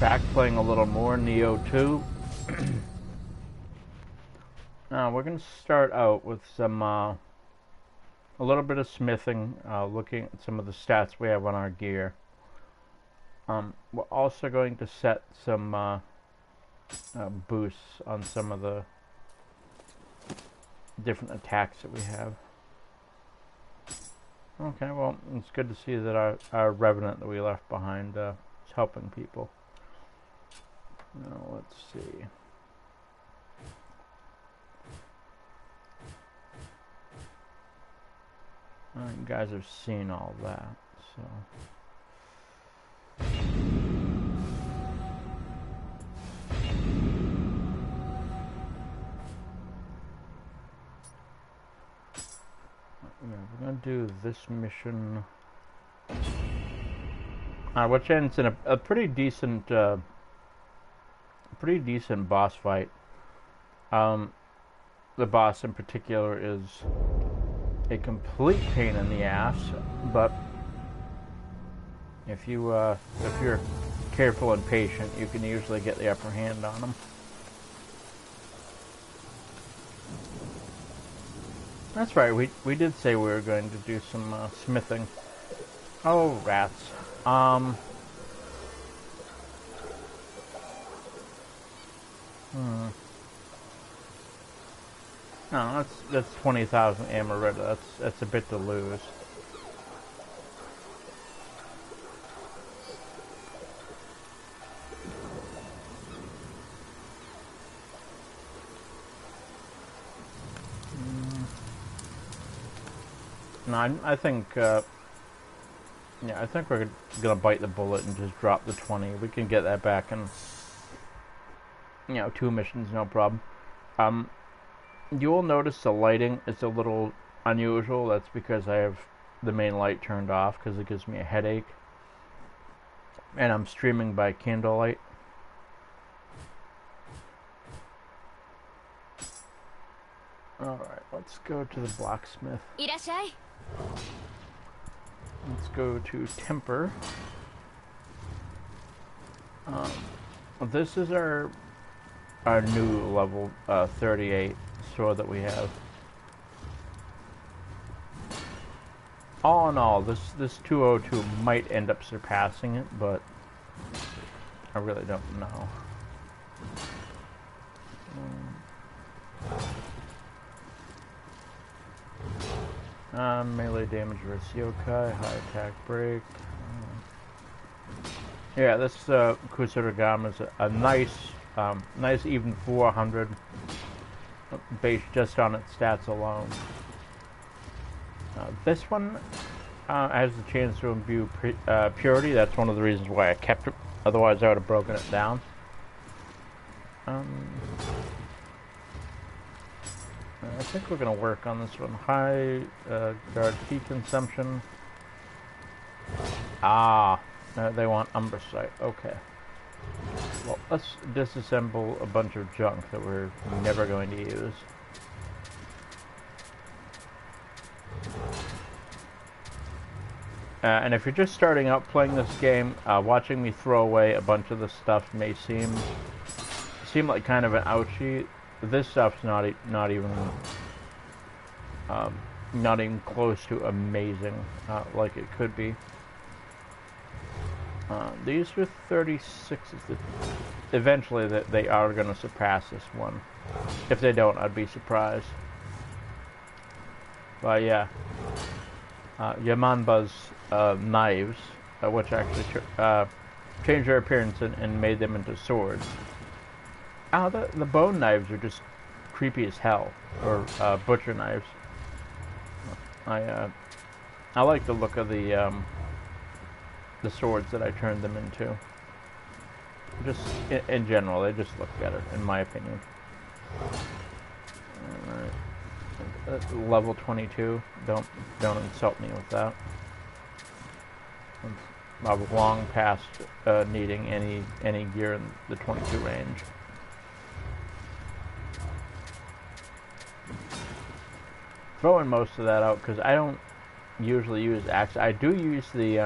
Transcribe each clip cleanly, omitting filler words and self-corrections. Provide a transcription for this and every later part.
back playing a little more Neo 2. We're going to start out with some a little bit of smithing, looking at some of the stats we have on our gear. We're also going to set some boosts on some of the different attacks that we have. Okay, well, it's good to see that our Revenant that we left behind is helping people. Now, let's see. You guys have seen all that, so... Yeah, we're gonna do this mission, which ends in a pretty decent boss fight. The boss in particular is a complete pain in the ass, but if you're careful and patient, you can usually get the upper hand on him. That's right, we did say we were going to do some smithing. Oh, rats. No, that's 20,000 Amarita. That's a bit to lose. No, I think, yeah, I think we're gonna bite the bullet and just drop the 20. We can get that back in, 2 missions, no problem. You will notice the lighting is a little unusual. That's because I have the main light turned off because it gives me a headache. And I'm streaming by candlelight. Alright, let's go to the blacksmith. Let's go to Temper. This is our new level 38 sword that we have. All in all, this 202 might end up surpassing it, but I really don't know. Melee damage versus yokai, high attack break. Yeah, this Kusuragama is a nice even 400 based just on its stats alone. This one has the chance to imbue purity. That's one of the reasons why I kept it. Otherwise, I would have broken it down. I think we're going to work on this one. High guard key consumption. They want Umbrasight. Okay. Well, let's disassemble a bunch of junk that we're never going to use. And if you're just starting out playing this game, watching me throw away a bunch of the stuff may seem like kind of an ouchie. This stuff's not even close to amazing like it could be. These are 36s. Eventually, they are going to surpass this one. If they don't, I'd be surprised. But yeah, Yamanba's knives, which actually changed their appearance and made them into swords. The bone knives are just creepy as hell, or butcher knives. I like the look of the swords that I turned them into. Just in general, they just look better, in my opinion. Alright, level 22. Don't insult me with that. I've long past needing any gear in the 22 range. Throwing most of that out because I don't usually use axe. I do use the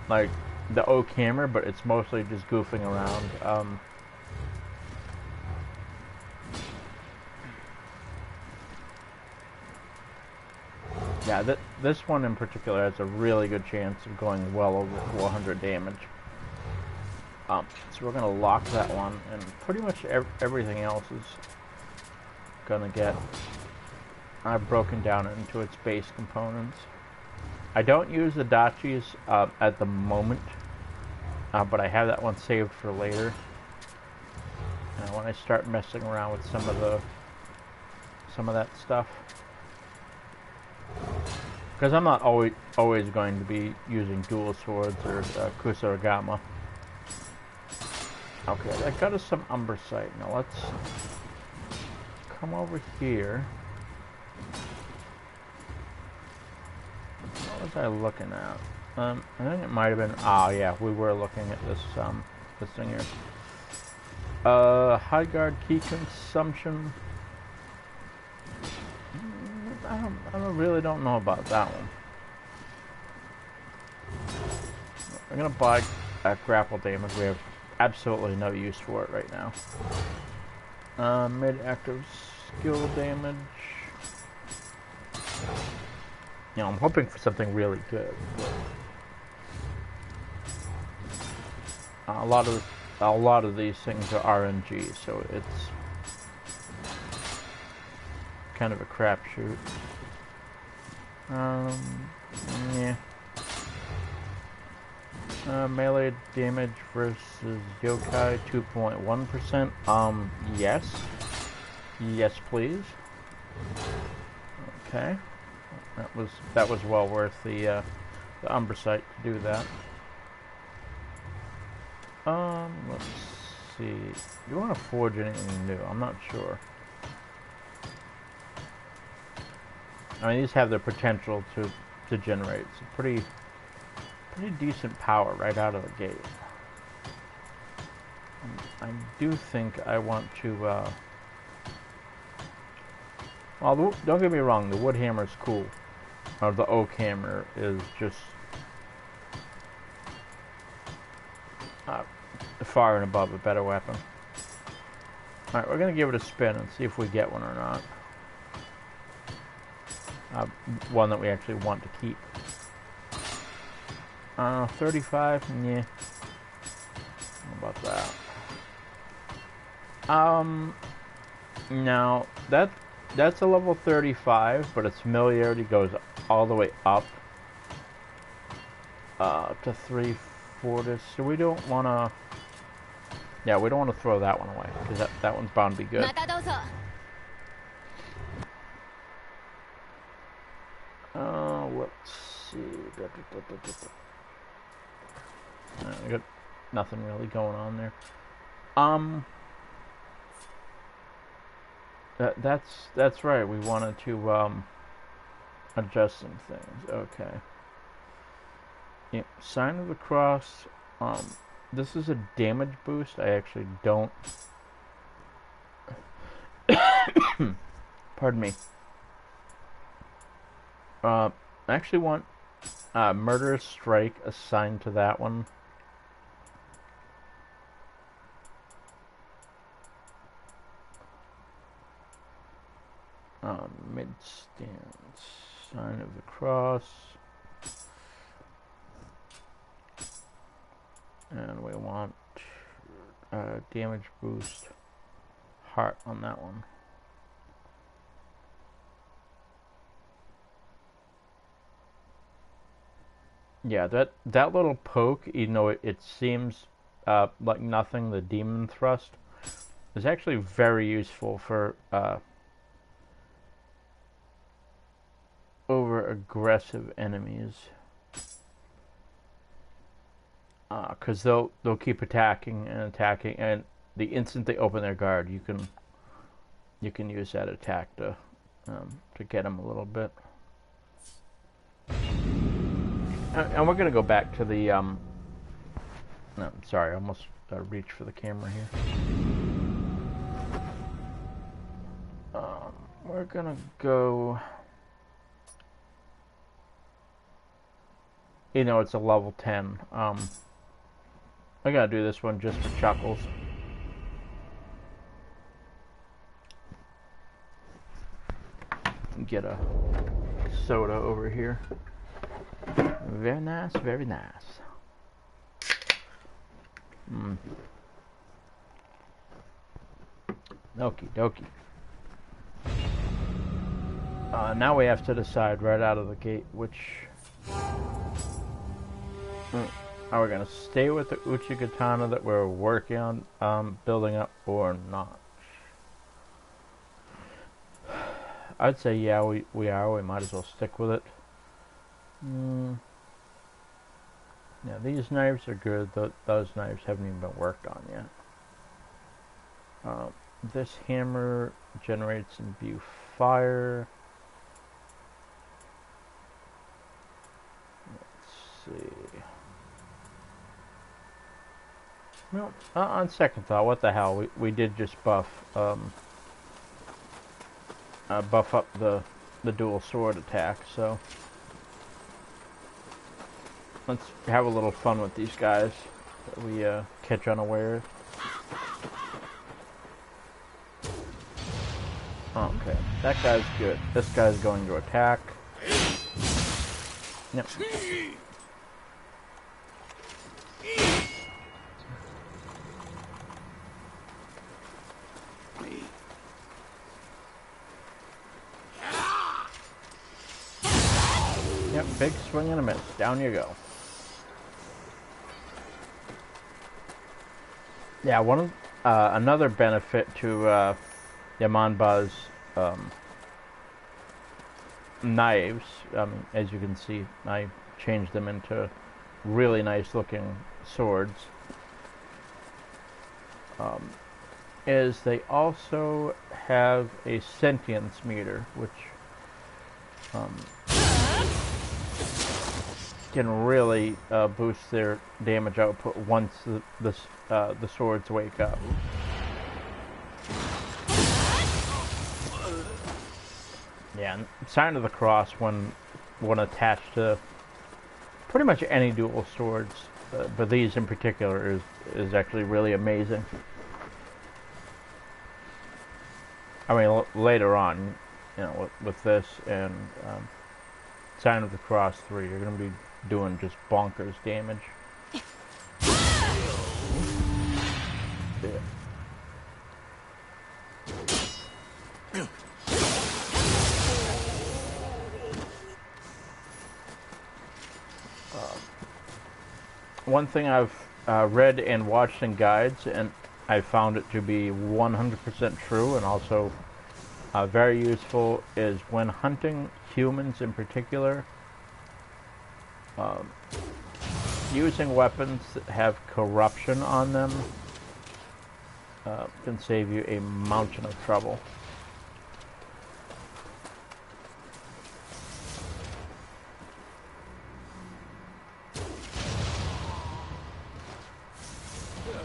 like the O camera, but it's mostly just goofing around. Yeah, this one in particular has a really good chance of going well over 400 damage. So we're gonna lock that one, and pretty much everything else is gonna get broken down into its base components. I don't use the dachis at the moment, but I have that one saved for later. When I start messing around with some of that stuff, because I'm not always going to be using dual swords or kusarigama. Okay, that got us some umbracite. Now let's come over here. What was I looking at? I think it might have been. Oh yeah, we were looking at this thing here. High guard key consumption. I really don't know about that one. I'm gonna buy grapple damage. We have absolutely no use for it right now. Mid-active skill damage. You know, I'm hoping for something really good. But a lot of these things are RNG, so it's kind of a crapshoot. Yeah. Melee damage versus yokai 2.1%. Yes. Yes, please. Okay. That was well worth the umbracite to do that. Let's see. Do you want to forge anything new? I'm not sure. I mean, these have the potential to generate some pretty decent power right out of the gate. I do think I want to. Well, don't get me wrong. The wood hammer is cool. Or the oak hammer is just far and above a better weapon. All right, we're gonna give it a spin and see if we get one or not. One that we actually want to keep. 35, yeah. How about that? Now that's a level 35, but its familiarity goes all the way up to 3/4. So we don't want to. Yeah, we don't want to throw that one away because that one's bound to be good. Let's see. I got nothing really going on there. That's right. We wanted to adjust some things. Okay. Yep. Sign of the cross. This is a damage boost. I actually don't. Pardon me. I actually want Murderous Strike assigned to that one. Mid stance, sign of the cross, and we want damage boost heart on that one. Yeah, that little poke, even though it seems like nothing, the demon thrust, is actually very useful for over aggressive enemies, because they'll keep attacking, and the instant they open their guard, you can use that attack to get them a little bit. And we're gonna go back to the no, sorry, I almost reached for the camera here. We're gonna go. You know, it's a level 10. I gotta do this one just for chuckles. Get a soda over here. Very nice, very nice. Okie dokie. Now we have to decide right out of the gate which... Are we going to stay with the Uchigatana that we're working on building up or not? I'd say yeah, we are. We might as well stick with it. Yeah, these knives are good. Those knives haven't even been worked on yet. This hammer generates and imbue fire. Let's see. Well, on second thought, what the hell? We did just buff up the dual sword attack, so let's have a little fun with these guys that we catch unawares. Okay, that guy's good. This guy's going to attack. Yep. Yep, big swing and a miss. Down you go. Yeah, another benefit to Yamanba's knives, as you can see, I changed them into really nice looking swords, is they also have a sentience meter, which can really boost their damage output once the swords wake up. Yeah, and Sign of the Cross, when attached to pretty much any dual swords, but these in particular, is actually really amazing. I mean, later on, you know, with this and Sign of the Cross 3, you're going to be doing just bonkers damage. Yeah. One thing I've read and watched in guides, and I found it to be 100% true and also very useful, is when hunting humans in particular, using weapons that have corruption on them can save you a mountain of trouble.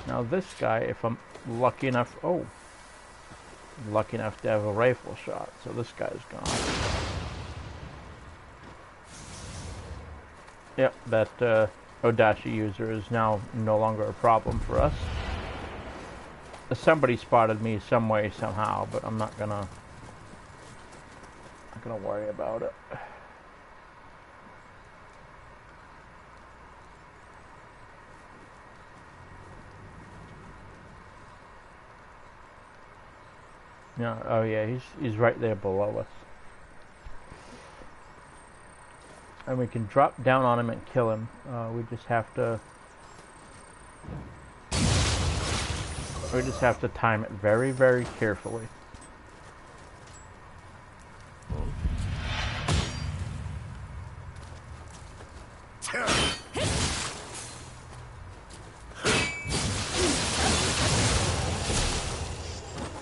Now this guy, if I'm lucky enough, lucky enough to have a rifle shot, so this guy's gone. Yep, that Odachi user is now no longer a problem for us. Somebody spotted me some way, somehow, but I'm not gonna worry about it. Yeah, oh yeah, he's right there below us. And we can drop down on him and kill him. We just have to time it very, very carefully.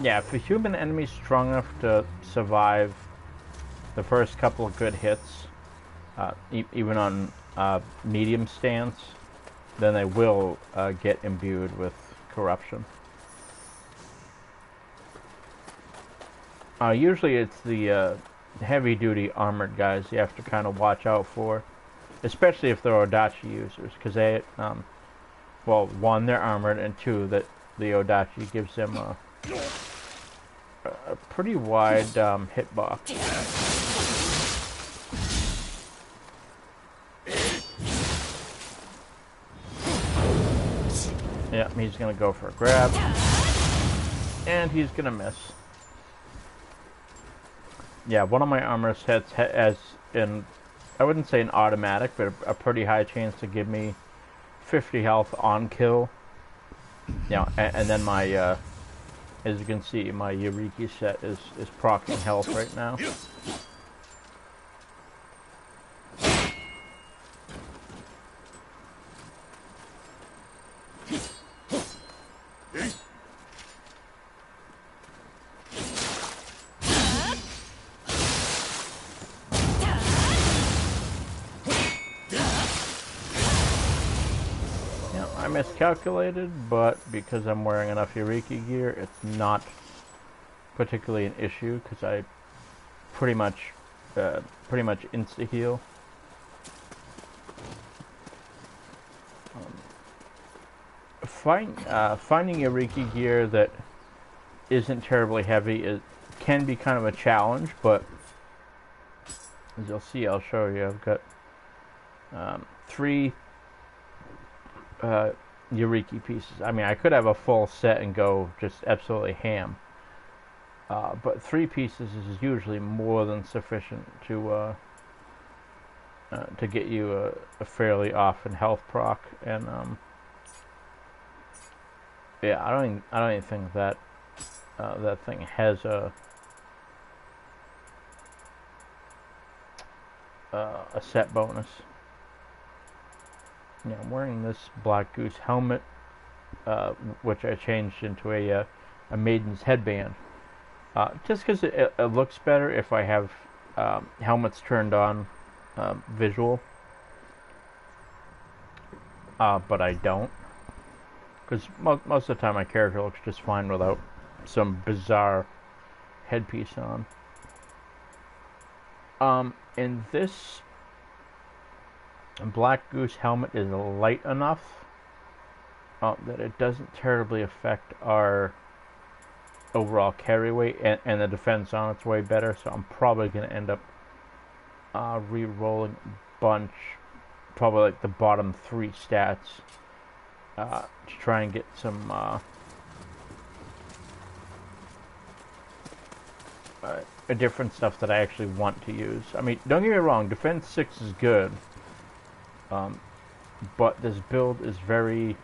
Yeah, if a human enemy's strong enough to survive the first couple of good hits, even on medium stance, then they will get imbued with corruption. Usually it's the heavy-duty armored guys you have to kind of watch out for, especially if they're Odachi users, because well, one, they're armored, and two, that the Odachi gives them a pretty wide hitbox. Yeah, he's gonna go for a grab, and he's gonna miss. Yeah, one of my armor sets has I wouldn't say an automatic, but a pretty high chance to give me 50 health on kill. Yeah, and then my, as you can see, my Yuriki set is proccing health right now. I miscalculated, but because I'm wearing enough Yuriki gear, it's not particularly an issue because I pretty much insta heal. Finding Yuriki gear that isn't terribly heavy can be kind of a challenge, but as you'll see, I'll show you. I've got 3 Yuriki pieces. I mean, I could have a full set and go just absolutely ham. But 3 pieces is usually more than sufficient to get you a fairly often health proc. And yeah, I don't even think that that thing has a set bonus. Yeah, I'm wearing this Black Goose helmet, which I changed into a maiden's headband. Just because it looks better if I have helmets turned on visual. But I don't. Because most of the time my character looks just fine without some bizarre headpiece on. And this Black Goose helmet is light enough that it doesn't terribly affect our overall carry weight, and the defense on its way better, so I'm probably going to end up re-rolling a bunch, probably like the bottom 3 stats, to try and get some different stuff that I actually want to use. I mean, don't get me wrong, defense 6 is good, but this build is very,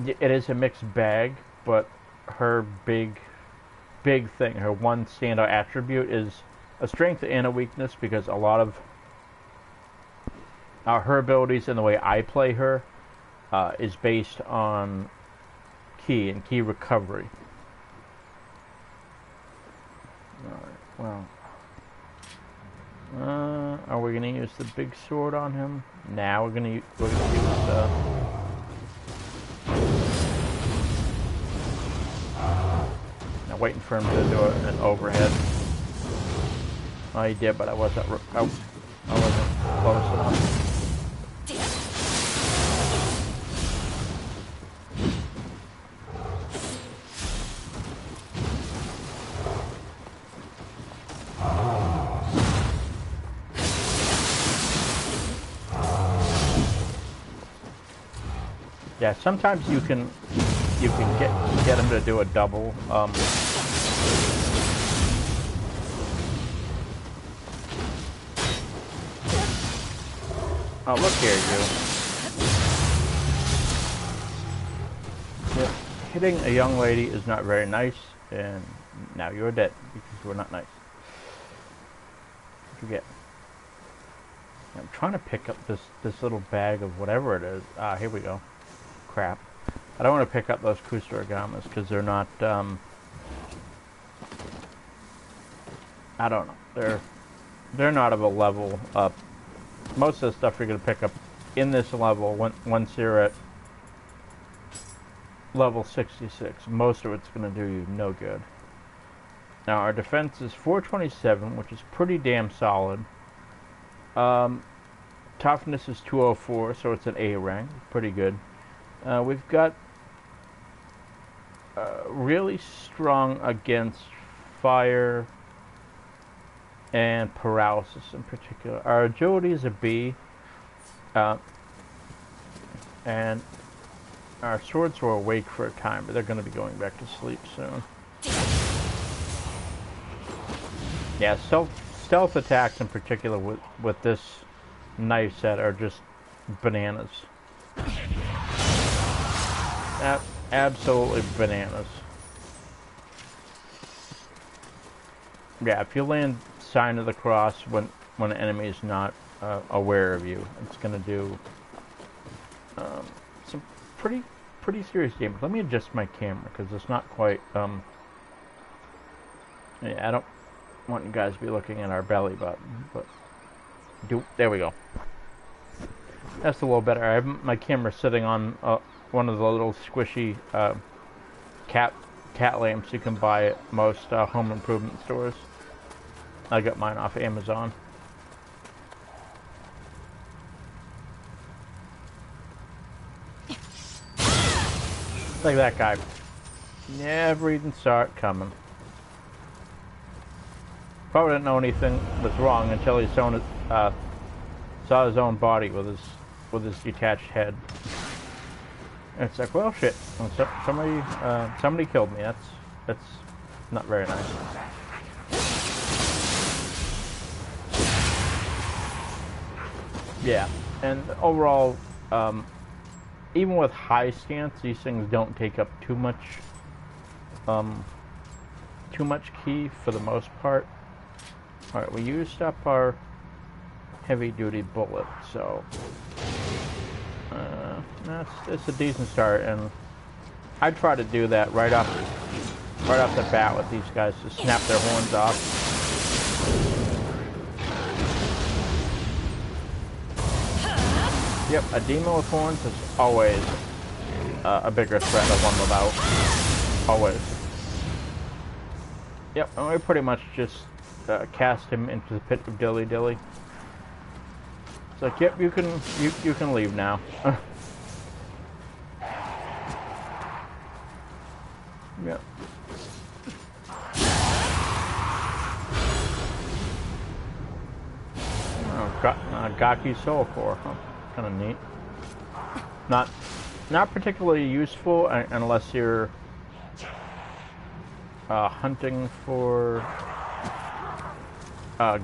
it is a mixed bag, but her big thing, her one standout attribute is a strength and a weakness, because a lot of her abilities and the way I play her is based on ki and ki recovery. Alright, well, are we gonna use the big sword on him? Nah, we're gonna use waiting for him to do an overhead. Oh, he did, but I wasn't close enough. Yeah, sometimes you can get him to do a double. Oh, look here, you. Yeah, hitting a young lady is not very nice, and now you're dead because we're not nice. What you get? I'm trying to pick up this little bag of whatever it is. Ah, here we go. Crap. I don't want to pick up those Kusaragamas because they're not, I don't know. They're not of a level up. Most of the stuff you're going to pick up in this level, once you're at level 66, most of it's going to do you no good. Now, our defense is 427, which is pretty damn solid. Toughness is 204, so it's an A rank. Pretty good. We've got really strong against fire and paralysis in particular. Our agility is a B, and our swords were awake for a time, but they're going to be going back to sleep soon. Yeah, stealth attacks in particular with this knife set are just bananas. Absolutely bananas. Yeah, if you land Sign of the Cross when an enemy is not aware of you, it's going to do some pretty serious damage. Let me adjust my camera because it's not quite. Yeah, I don't want you guys to be looking at our belly button, but there we go. That's a little better. I have my camera sitting on one of the little squishy cat lamps you can buy at most home improvement stores. I got mine off Amazon. Like that guy. Never even saw it coming. Probably didn't know anything was wrong until he saw his own body with his detached head. And it's like, well, shit. Somebody killed me. That's not very nice. Yeah, and overall, even with high stance, these things don't take up too much key for the most part. All right, we used up our heavy-duty bullet, so it's a decent start, and I try to do that right off the bat with these guys to snap their horns off. Yep, a demon with horns is always a bigger threat than one without. Always. Yep, and we pretty much just cast him into the pit of dilly dilly. It's like, yep, you can leave now. Yep. Oh, Gaki Soul Core, huh? Kind of neat. Not particularly useful unless you're hunting for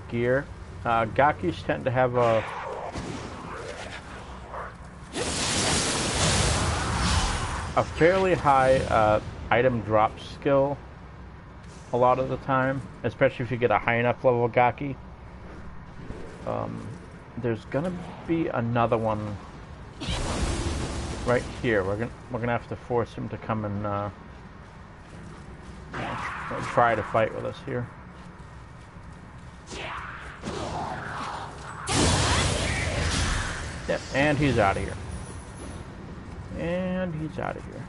gear. Gakis tend to have a fairly high item drop skill a lot of the time, especially if you get a high enough level Gaki. There's gonna be another one right here. We're gonna have to force him to come and try to fight with us here. Yep, and he's out of here. And he's out of here.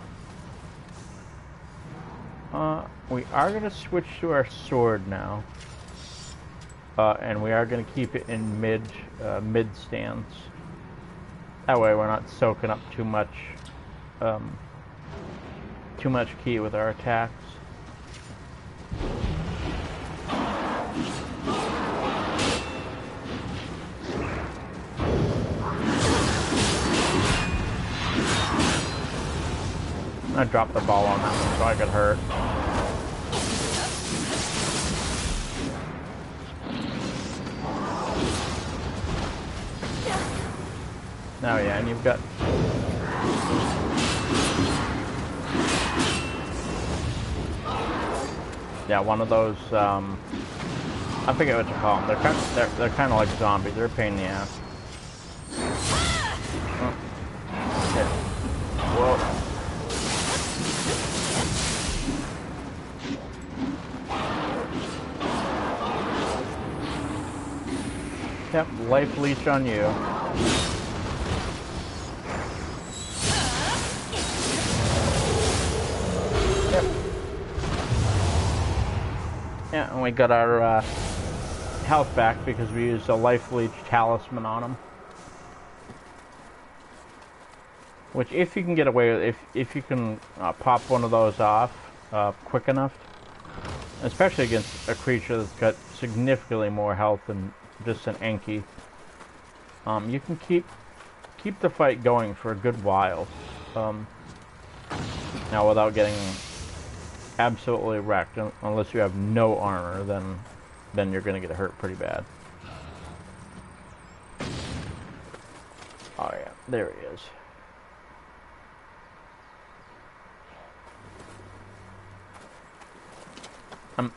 We are gonna switch to our sword now. And we are going to keep it in mid stance. That way we're not soaking up too much ki with our attacks. I dropped the ball on that one so I got hurt. Oh yeah, and you've got one of those I forget what you call them. They're kind of like zombies. They're a pain in the ass. Oh. Okay. Whoa. Yep, life leech on you. Yeah, and we got our health back because we used a life leech talisman on him. Which, if you can get away with, if you can pop one of those off quick enough, especially against a creature that's got significantly more health than just an Enki, you can keep the fight going for a good while. Now, without getting absolutely wrecked, unless you have no armor, then you're gonna get hurt pretty bad. Oh yeah, there he is.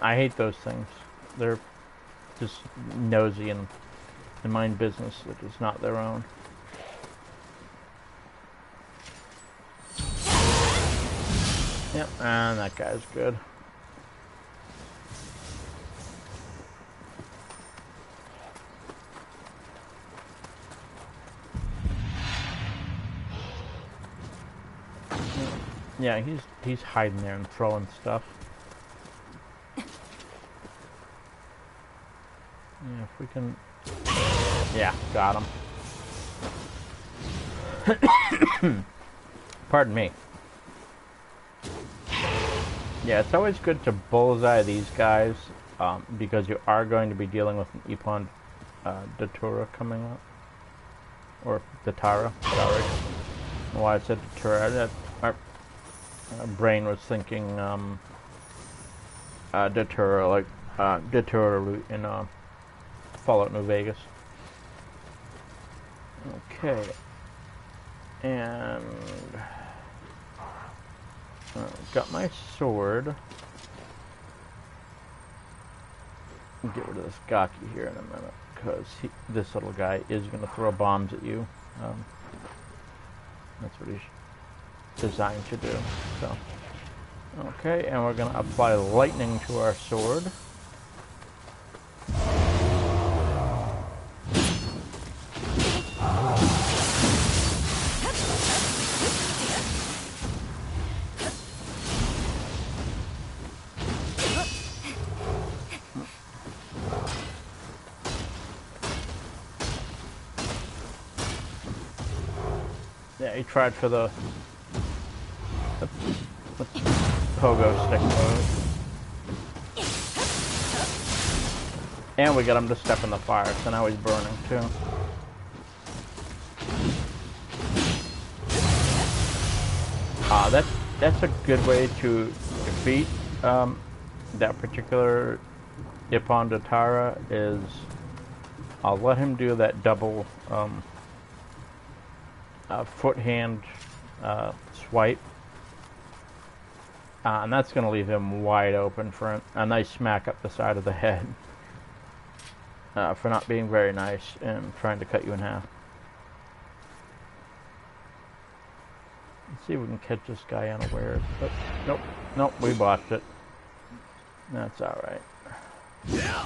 I hate those things. They're just nosy and mind business that is not their own. Yep, and that guy's good. Yeah, he's hiding there and throwing stuff. Yeah, if we can... Yeah, got him. Pardon me. Yeah, it's always good to bullseye these guys, because you are going to be dealing with an Epon Datura coming up. Or Datara, sorry. Why I said Datura, our brain was thinking Datura, like Datura in Fallout New Vegas. Okay. And... got my sword. Get rid of this Gaki here in a minute, because this little guy is going to throw bombs at you. That's what he's designed to do. So, okay, and we're going to apply lightning to our sword. Yeah, he tried for the pogo stick move. And we got him to step in the fire, so now he's burning too. That's a good way to defeat that particular Epon Datara, is I'll let him do that double foot hand swipe, and that's going to leave him wide open for a nice smack up the side of the head for not being very nice and trying to cut you in half. Let's see if we can catch this guy unawares. But nope, we botched it. That's all right. Yeah.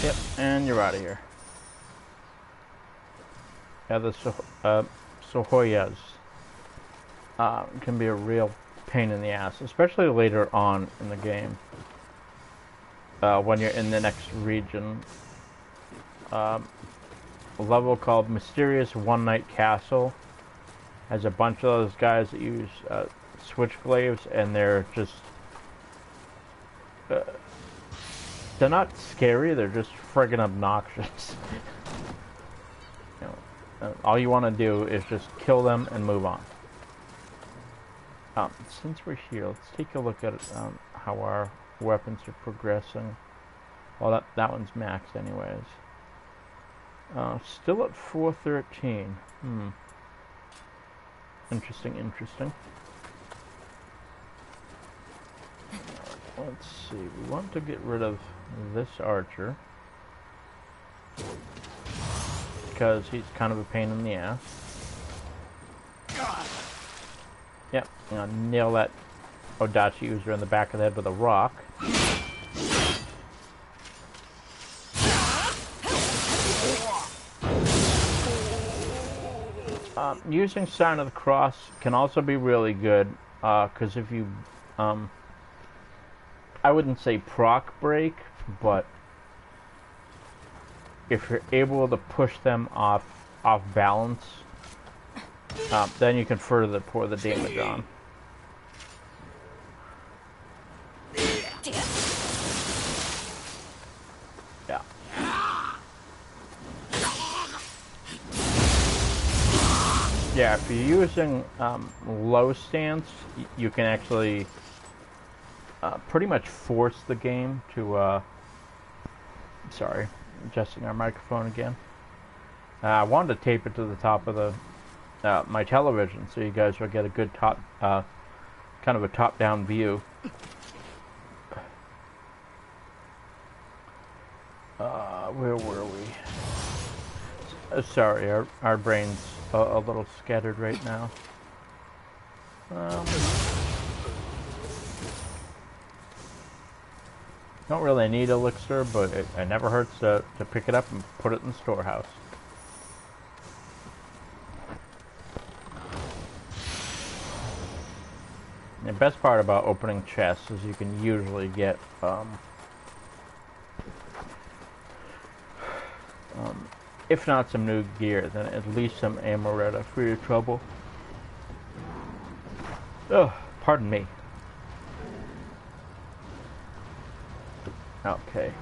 Yep, and you're out of here. Yeah, the Sohoyas can be a real pain in the ass, especially later on in the game. When you're in the next region. A level called Mysterious One Night Castle has a bunch of those guys that use switchglaives, and they're just... they're not scary, they're just friggin' obnoxious. You know, all you want to do is just kill them and move on. Since we're here, let's take a look at how our weapons are progressing. Well, that one's maxed anyways. Still at 413. Interesting. Let's see. We want to get rid of this archer, because he's kind of a pain in the ass. Yep, I'm gonna nail that Odachi user in the back of the head with a rock. Using Sign of the Cross can also be really good, because if you, I wouldn't say proc break, but if you're able to push them off balance, then you can further pour the damage on. Yeah. Yeah, if you're using low stance, you can actually pretty much force the game to, sorry, adjusting our microphone again. I wanted to tape it to the top of the my television so you guys will get a good top, kind of a top-down view. Where were we? Sorry, our brain's a little scattered right now. Don't really need elixir, but it never hurts to pick it up and put it in the storehouse. The best part about opening chests is you can usually get if not some new gear, then at least some amoretta for your trouble. Oh, pardon me. Okay.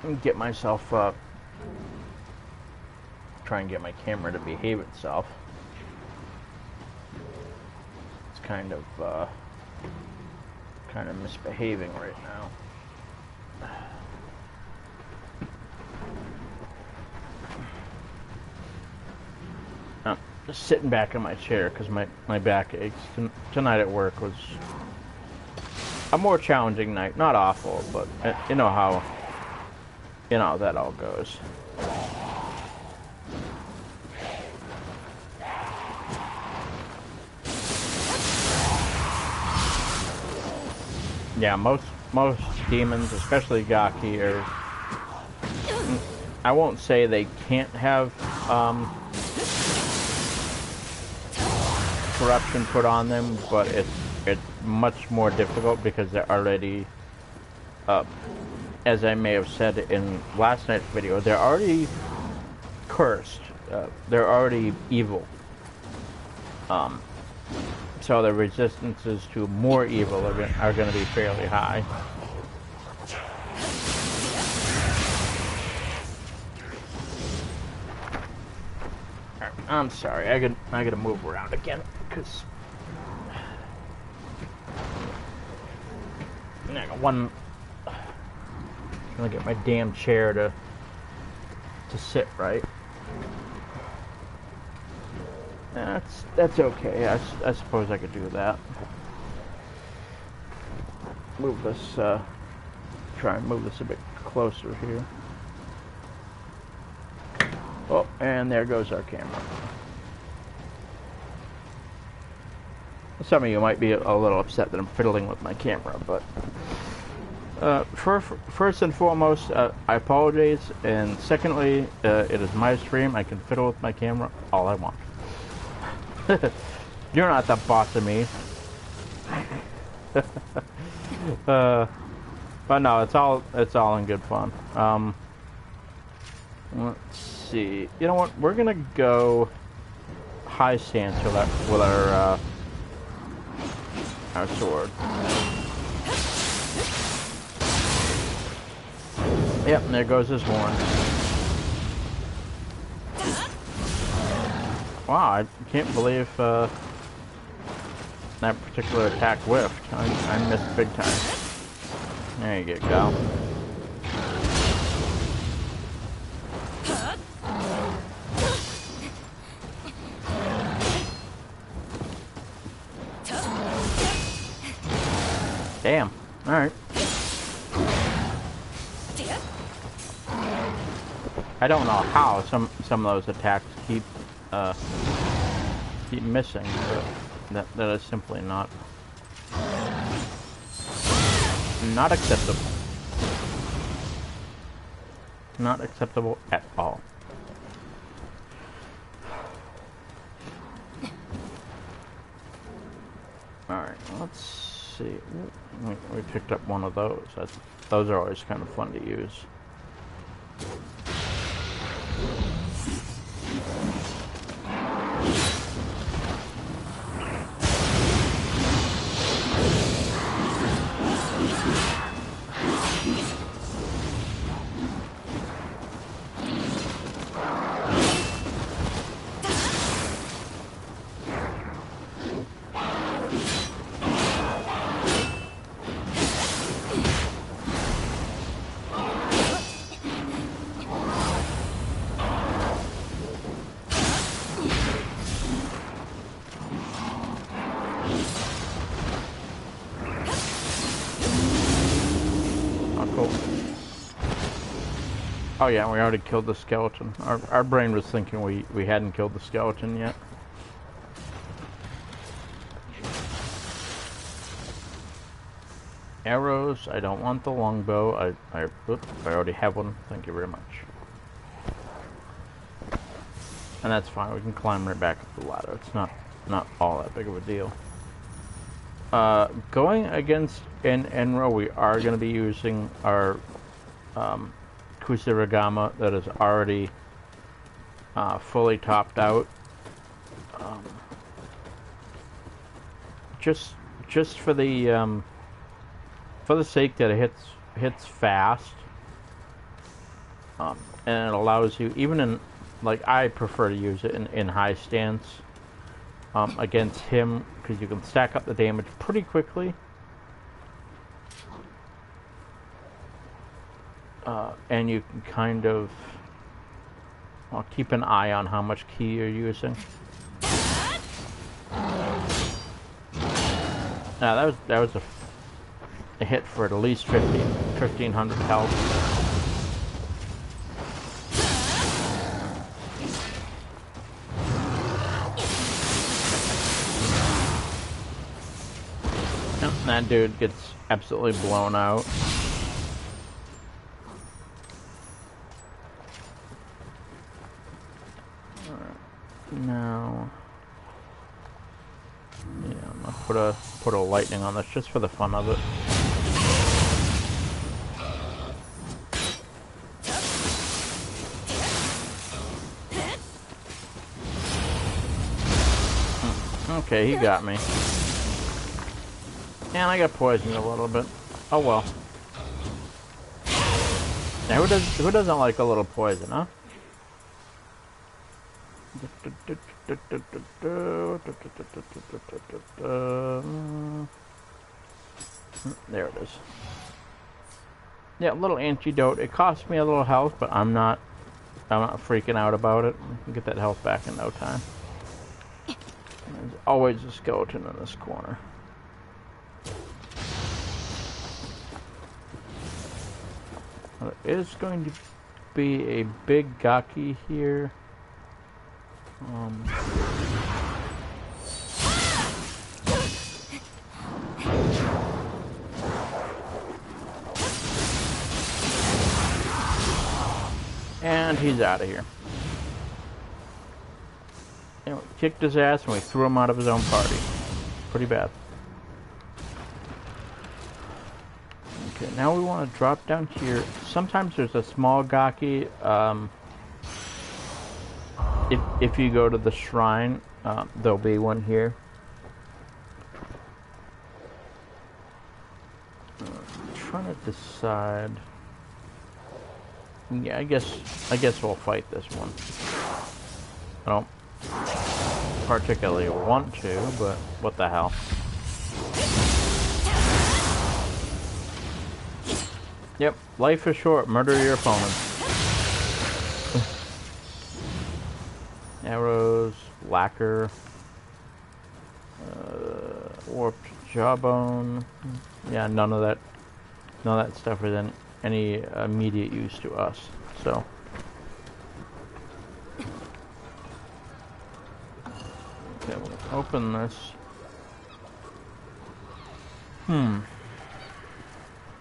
Let me get myself up. Try and get my camera to behave itself. It's kind of misbehaving right now. I'm just sitting back in my chair because my back aches. Tonight at work was a more challenging night. Not awful, but you know how that all goes. Yeah, most demons, especially Gaki, are... I won't say they can't have corruption put on them, but it's much more difficult because they're already, as I may have said in last night's video, they're already cursed. They're already evil. So the resistances to more evil are going to be fairly high. I'm sorry, I gotta move around again because I got one. I'm gonna get my damn chair to sit right. That's okay. I suppose I could do that. Move this. Try and move this a bit closer here. Oh, and there goes our camera. Some of you might be a little upset that I'm fiddling with my camera, but first and foremost, I apologize, and secondly, it is my stream. I can fiddle with my camera all I want. You're not the boss of me. But no, it's all in good fun. Let's see. You know what? We're gonna go high stance with our sword. Yep, and there goes his horn. Wow, I can't believe that particular attack whiffed. I missed big time. There you go. Damn. Alright. I don't know how some of those attacks keep missing, but that is simply not acceptable. Not acceptable at all. Let's see. We picked up one of those. Those are always kind of fun to use. Oh yeah, we already killed the skeleton. Our brain was thinking we hadn't killed the skeleton yet. Arrows, I don't want the longbow. I already have one. Thank you very much. And that's fine. We can climb right back up the ladder. It's not all that big of a deal. Going against Enro, we are going to be using our Kusarigama that is already fully topped out. Just for the sake that it hits fast, and it allows you, even in, like, I prefer to use it in high stance against him, because you can stack up the damage pretty quickly. And you can kind of, well, keep an eye on how much ki you're using. Now that was a hit for at least 1500 health. Yep, that dude gets absolutely blown out. Now, yeah, I'm gonna put a lightning on this just for the fun of it. Okay, he got me. And I got poisoned a little bit. Oh well. Now who doesn't like a little poison, huh? There it is. Yeah, a little antidote. It cost me a little health, but I'm not freaking out about it. I can get that health back in no time. There's always a skeleton in this corner. There is going to be a big Gaki here. And he's out of here. And we kicked his ass and we threw him out of his own party. Pretty bad. Okay, now we want to drop down here. Sometimes there's a small Gaki. If you go to the shrine, there'll be one here. I'm trying to decide. Yeah, I guess we'll fight this one. I don't particularly want to, but what the hell. Yep, life is short. Murder your opponents. Arrows, lacquer, warped jawbone. Yeah, none of that stuff is any immediate use to us. So, okay, we'll open this.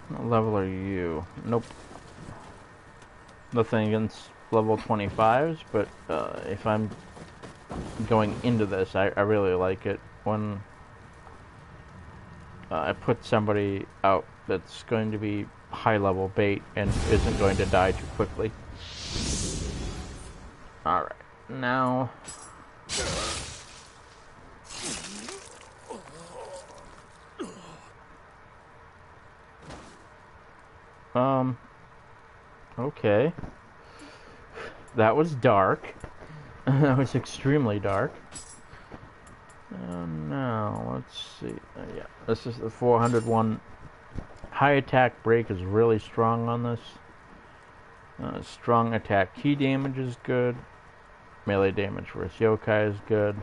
What level are you? Nope. Nothing against level 25s, but if I'm going into this, I really like it when I put somebody out that's going to be high level bait and isn't going to die too quickly. Alright, now... Okay. That was dark. That was extremely dark. Now, let's see. Yeah, this is the 401. High attack break is really strong on this. Strong attack key damage is good. Melee damage versus yokai is good.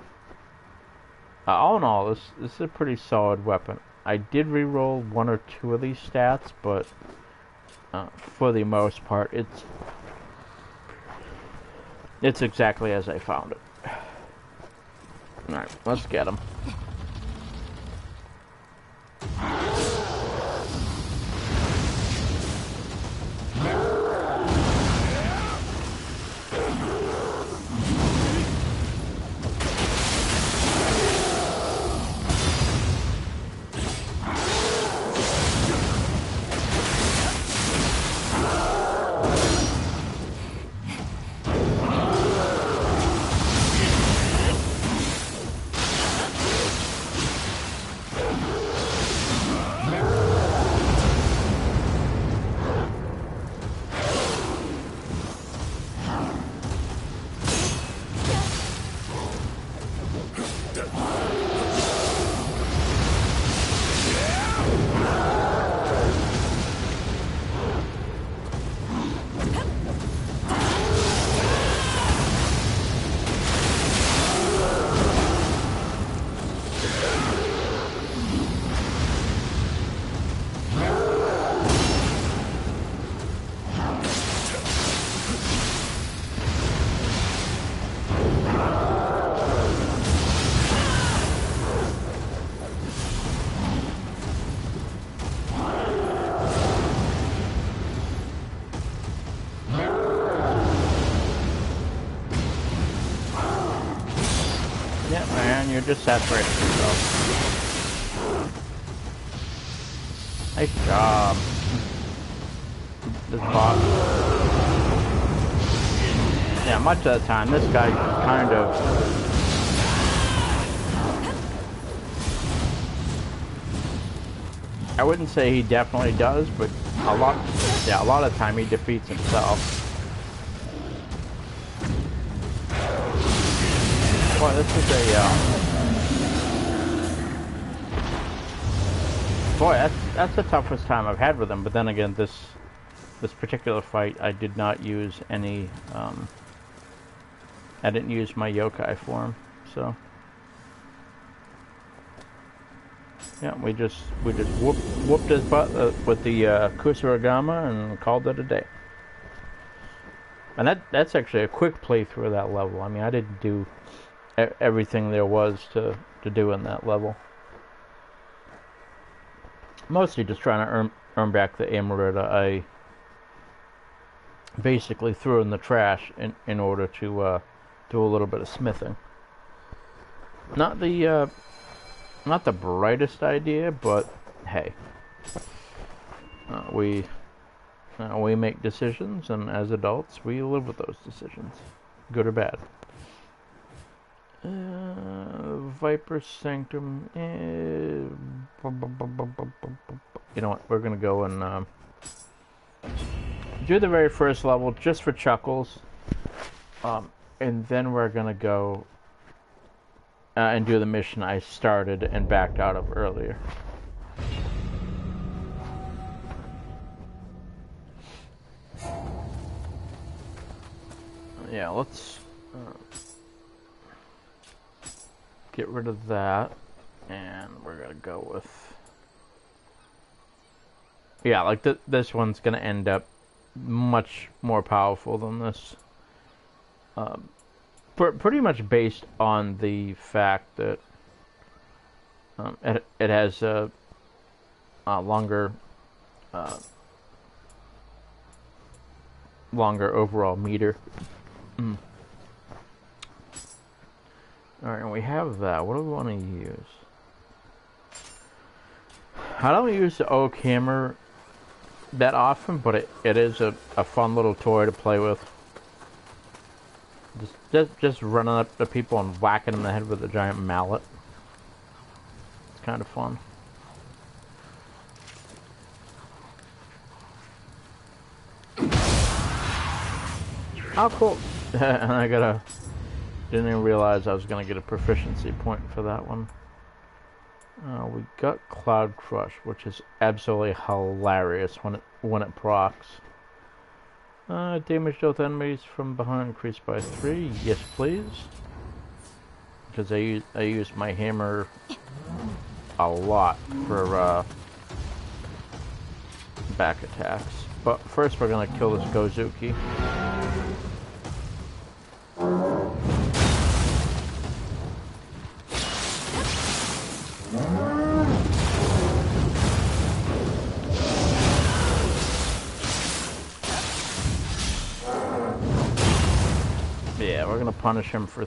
All in all, this is a pretty solid weapon. I did reroll one or two of these stats, but for the most part, it's exactly as I found it. Alright, let's get him. You're just saturating yourself. Nice job. This boss. Yeah, much of the time, this guy kind of... I wouldn't say he definitely does, but a lot of the time he defeats himself. Boy, this is a... Boy, that's the toughest time I've had with him. But then again, this particular fight, I did not use any. I didn't use my yokai form, so yeah, we just whooped his butt with the Kusarigama and called it a day. And that's actually a quick playthrough of that level. I mean, I didn't do everything there was to do in that level. Mostly just trying to earn back the Amarita I basically threw in the trash in order to do a little bit of smithing. Not the brightest idea, but hey, we make decisions, and as adults, we live with those decisions, good or bad. Viper Sanctum. You know what? We're gonna go and do the very first level just for chuckles, and then we're gonna go and do the mission I started and backed out of earlier. Yeah, let's get rid of that, and we're gonna go with, yeah, like this one's gonna end up much more powerful than this. Pretty much based on the fact that it has a longer overall meter. Alright, and we have that. What do we want to use? I don't use the oak hammer that often, but it is a fun little toy to play with. Just running up to people and whacking them in the head with a giant mallet. It's kind of fun. Oh, cool. And I didn't even realize I was gonna get a proficiency point for that one. We got Cloud Crush, which is absolutely hilarious when it procs. Damage dealt enemies from behind increased by 3. Yes, please. Because I use my hammer a lot for back attacks. But first, we're gonna kill this Gozuki. Yeah, we're gonna punish him for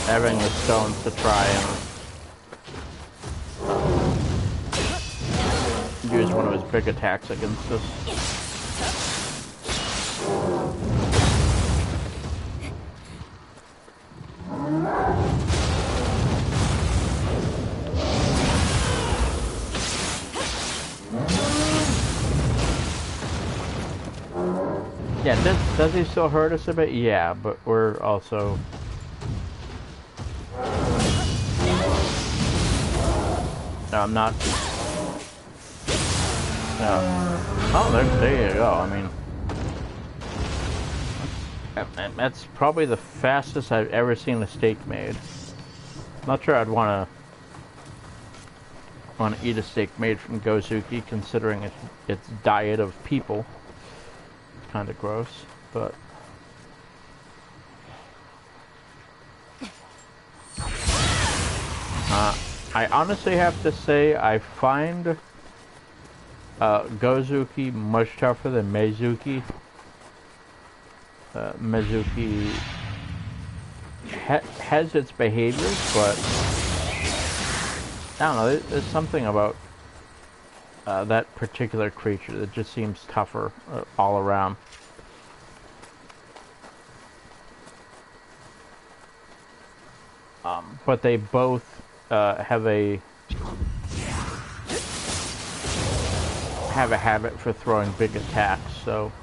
having the stones to try and use one of his big attacks against us. Yeah, does he still hurt us a bit? Yeah, but we're also... No, I'm not... No. Oh, there you go. I mean... That's probably the fastest I've ever seen a steak made. Not sure I'd want to eat a steak made from Gozuki, considering its diet of people. Kind of gross, but I honestly have to say I find Gozuki much tougher than Meizuki. Meizuki has its behaviors, but I don't know, there's something about that particular creature that just seems tougher all around. But they both have a habit for throwing big attacks, so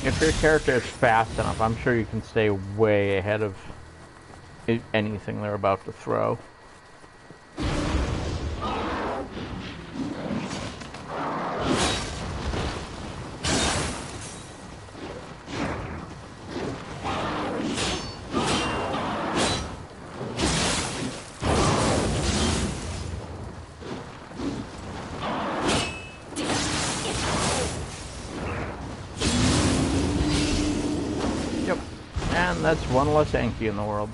if your character is fast enough, I'm sure you can stay way ahead of anything they're about to throw. That's one less Enki in the world.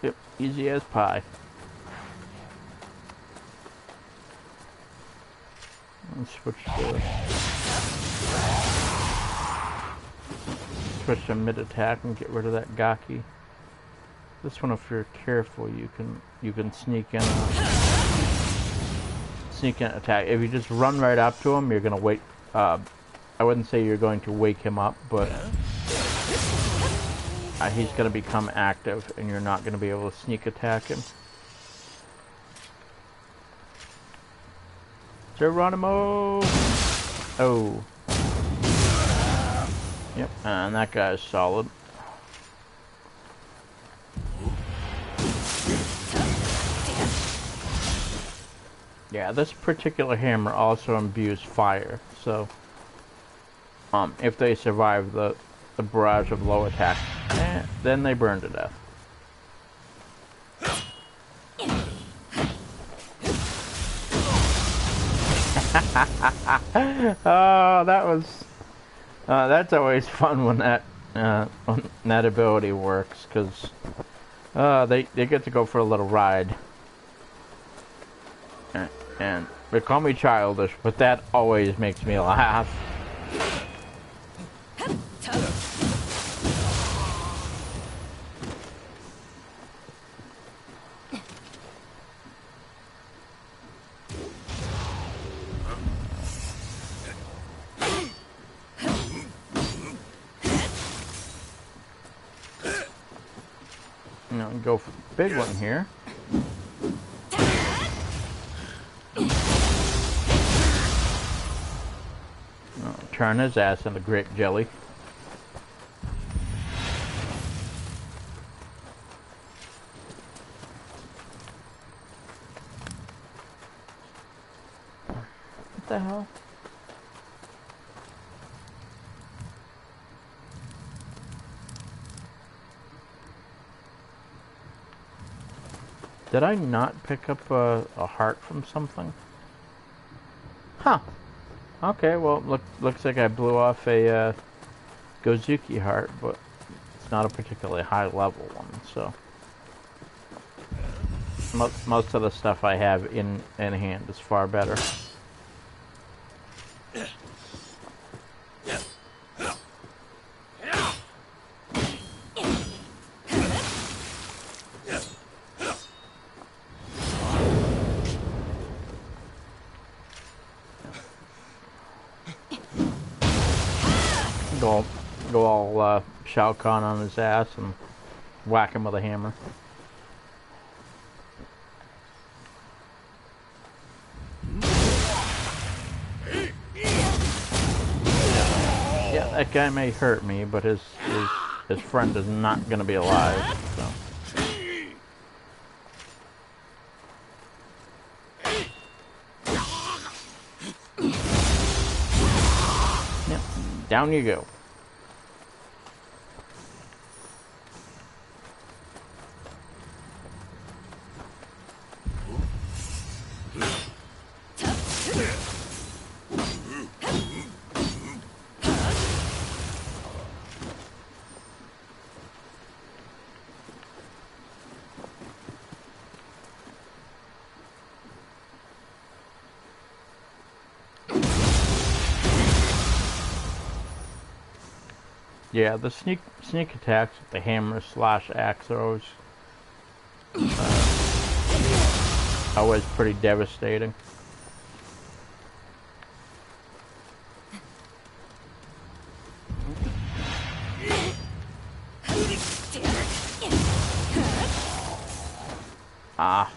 Yep, easy as pie. Let's switch to mid attack and get rid of that Gaki. This one, if you're careful, you can sneak in attack. If you just run right up to him, you're gonna wake. I wouldn't say you're going to wake him up, but he's going to become active, and you're not going to be able to sneak attack him. Geronimo! Oh. Yep, and that guy's solid. Yeah, this particular hammer also imbues fire, so if they survive the barrage of low attack, then they burn to death. Oh, that's always fun when that ability works, because they get to go for a little ride. And they call me childish, but that always makes me laugh. You know, go for the big one here. Turn his ass into grape jelly. What the hell? Did I not pick up a heart from something? Huh. Okay, well, looks like I blew off a Gozuki heart, but it's not a particularly high level one, so... Most of the stuff I have in hand is far better. Go all Shao Kahn on his ass and whack him with a hammer. Yeah, that guy may hurt me, but his friend is not going to be alive. So. Yep, down you go. Yeah, the sneak attacks with the hammer slash axe are always pretty devastating. Ah.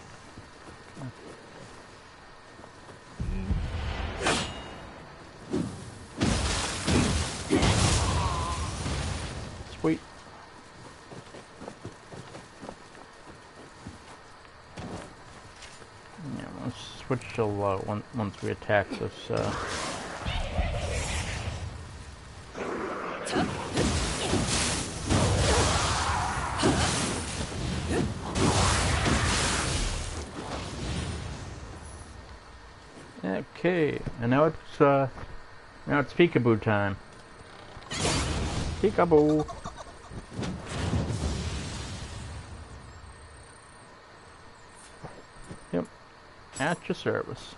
Sweet. Yeah, let's switch to low once we attack this. Okay, and now it's peekaboo time. Peekaboo. Yep, at your service.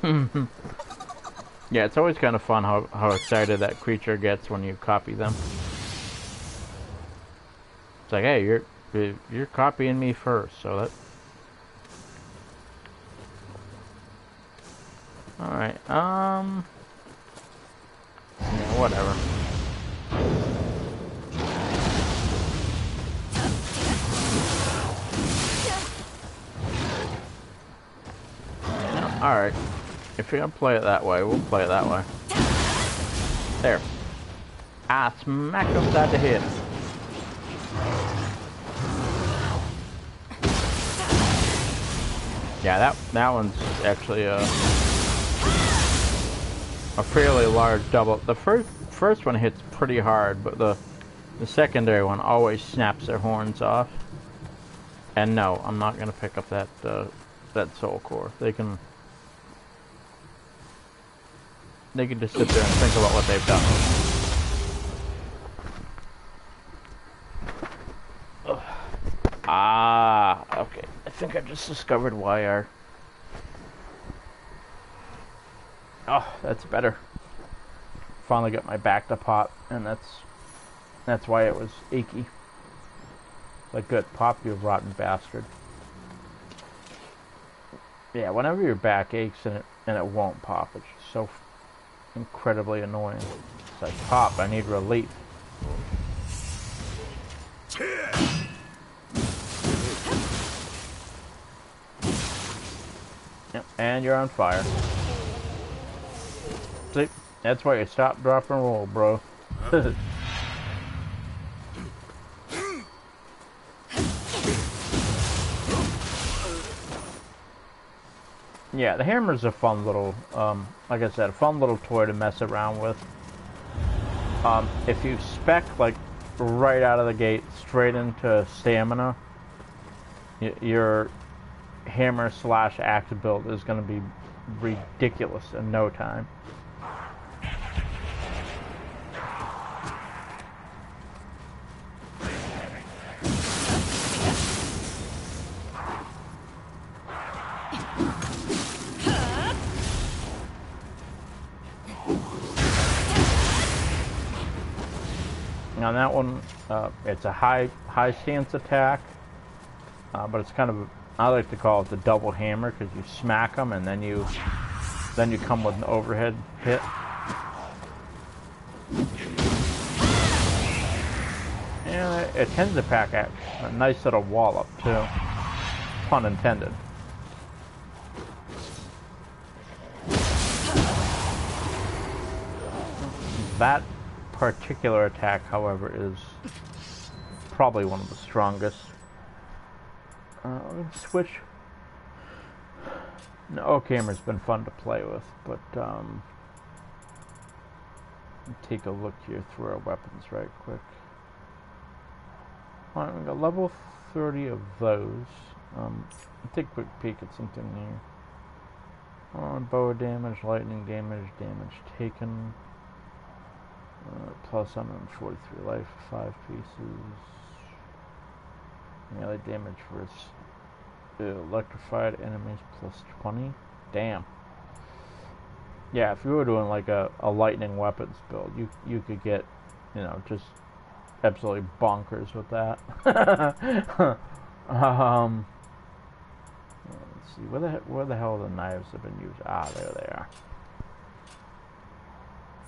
Yeah, it's always kind of fun how excited that creature gets when you copy them. It's like, hey, you're copying me first, so that. Alright, yeah, whatever. No, alright. If you're gonna play it that way, we'll play it that way. There. I smacked him upside the head. Yeah, that one's actually a fairly large double. The first one hits pretty hard, but the secondary one always snaps their horns off. And no, I'm not gonna pick up that soul core. They can just sit there and think about what they've done. Ugh. Ah, okay. I think I just discovered why our... Oh, that's better. Finally got my back to pop, and that's why it was achy. Like, good, pop, you rotten bastard. Yeah, whenever your back aches and it won't pop, it's just so incredibly annoying. It's like, pop, I need relief. Yep, and you're on fire. See, that's why you stop, drop, and roll, bro. Yeah, the hammer's a fun little, like I said, a fun little toy to mess around with. If you spec, like, right out of the gate, straight into stamina, your hammer slash axe build is going to be ridiculous in no time. On that one, it's a high stance attack, but it's kind of, I like to call it the double hammer, because you smack them and then you come with an overhead hit. And it tends to pack a nice little wallop too, pun intended. That particular attack, however, is probably one of the strongest. Let me switch. No, camera's been fun to play with, but take a look here through our weapons right quick. Alright, we got level 30 of those. Take a quick peek at something here. Bow damage, lightning damage, damage taken. Plus 143 life, 5 pieces. Melee damage for electrified enemies plus 20. Damn. Yeah, if you were doing like a lightning weapons build, you could get, you know, just absolutely bonkers with that. Let's see, where the hell the knives have been used? Ah, there they are.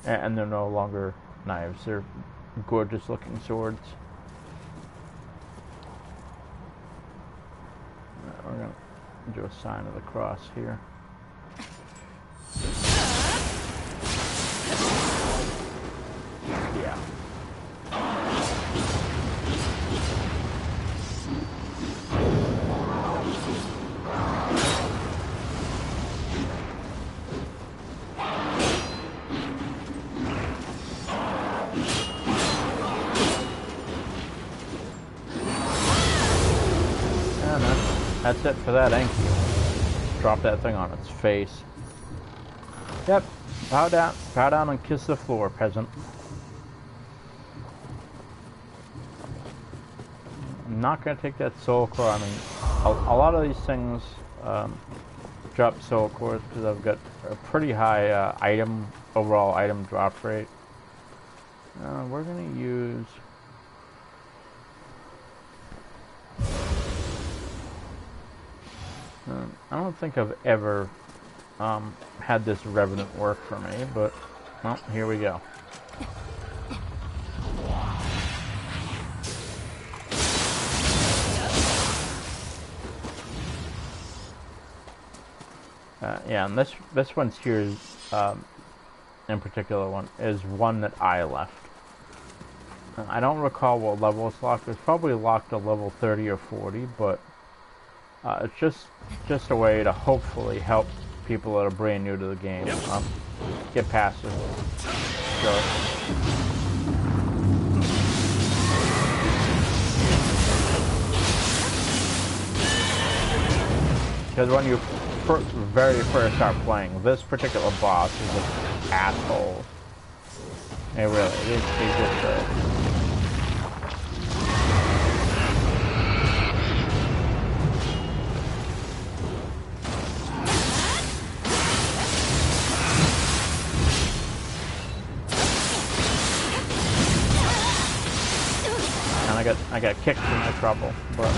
And they're no longer knives, they're gorgeous looking swords. We're going to do a sign of the cross here. Yeah. That's it for that ink. Drop that thing on its face. Yep. Bow down and kiss the floor, peasant. I'm not gonna take that soul core. I mean, a lot of these things drop soul cores because I've got a pretty high overall item drop rate. We're gonna use. I don't think I've ever had this Revenant work for me, but, well, here we go. Yeah, and this one's here, in particular one, is one that I left. I don't recall what level it's locked. It's probably locked to level 30 or 40, but it's just a way to hopefully help people that are brand new to the game get past it. So, because when you very first start playing, this particular boss is an asshole. It really is. He's just I got kicked into trouble, but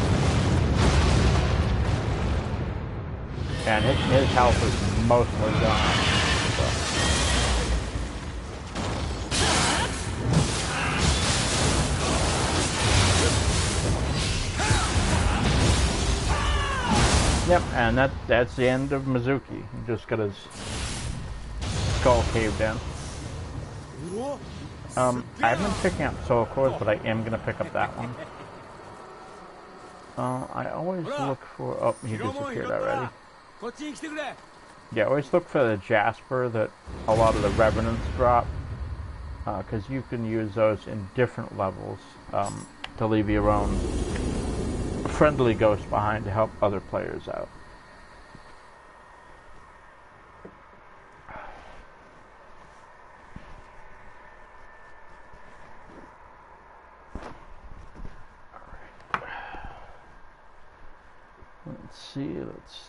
and his health is mostly gone. So. Yep, and that's the end of Mizuki. He just got his skull caved in. I haven't been picking up Soul Cores, but I am gonna pick up that one. I always look for. Oh, he disappeared already. Yeah, always look for the Jasper that a lot of the Revenants drop, because you can use those in different levels to leave your own friendly ghost behind to help other players out.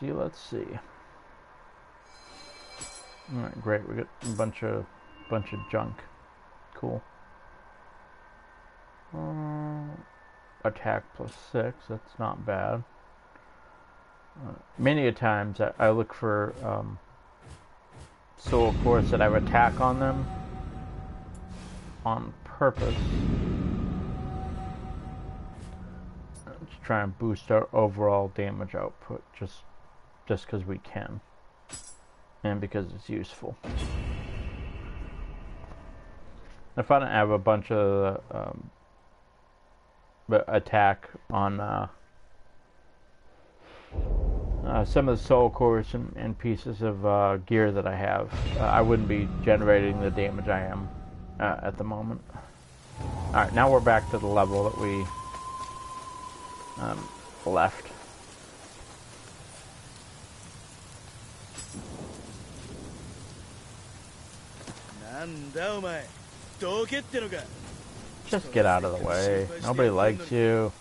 Let's see. Alright, great, we got a bunch of junk. Cool. Attack +6, that's not bad. Many a times I look for soul cores that have attack on them on purpose. To try and boost our overall damage output just because we can. And because it's useful. If I don't have a bunch of attack on some of the soul cores and pieces of gear that I have, I wouldn't be generating the damage I am at the moment. Alright, now we're back to the level that we left. Just get out of the way. Nobody likes you.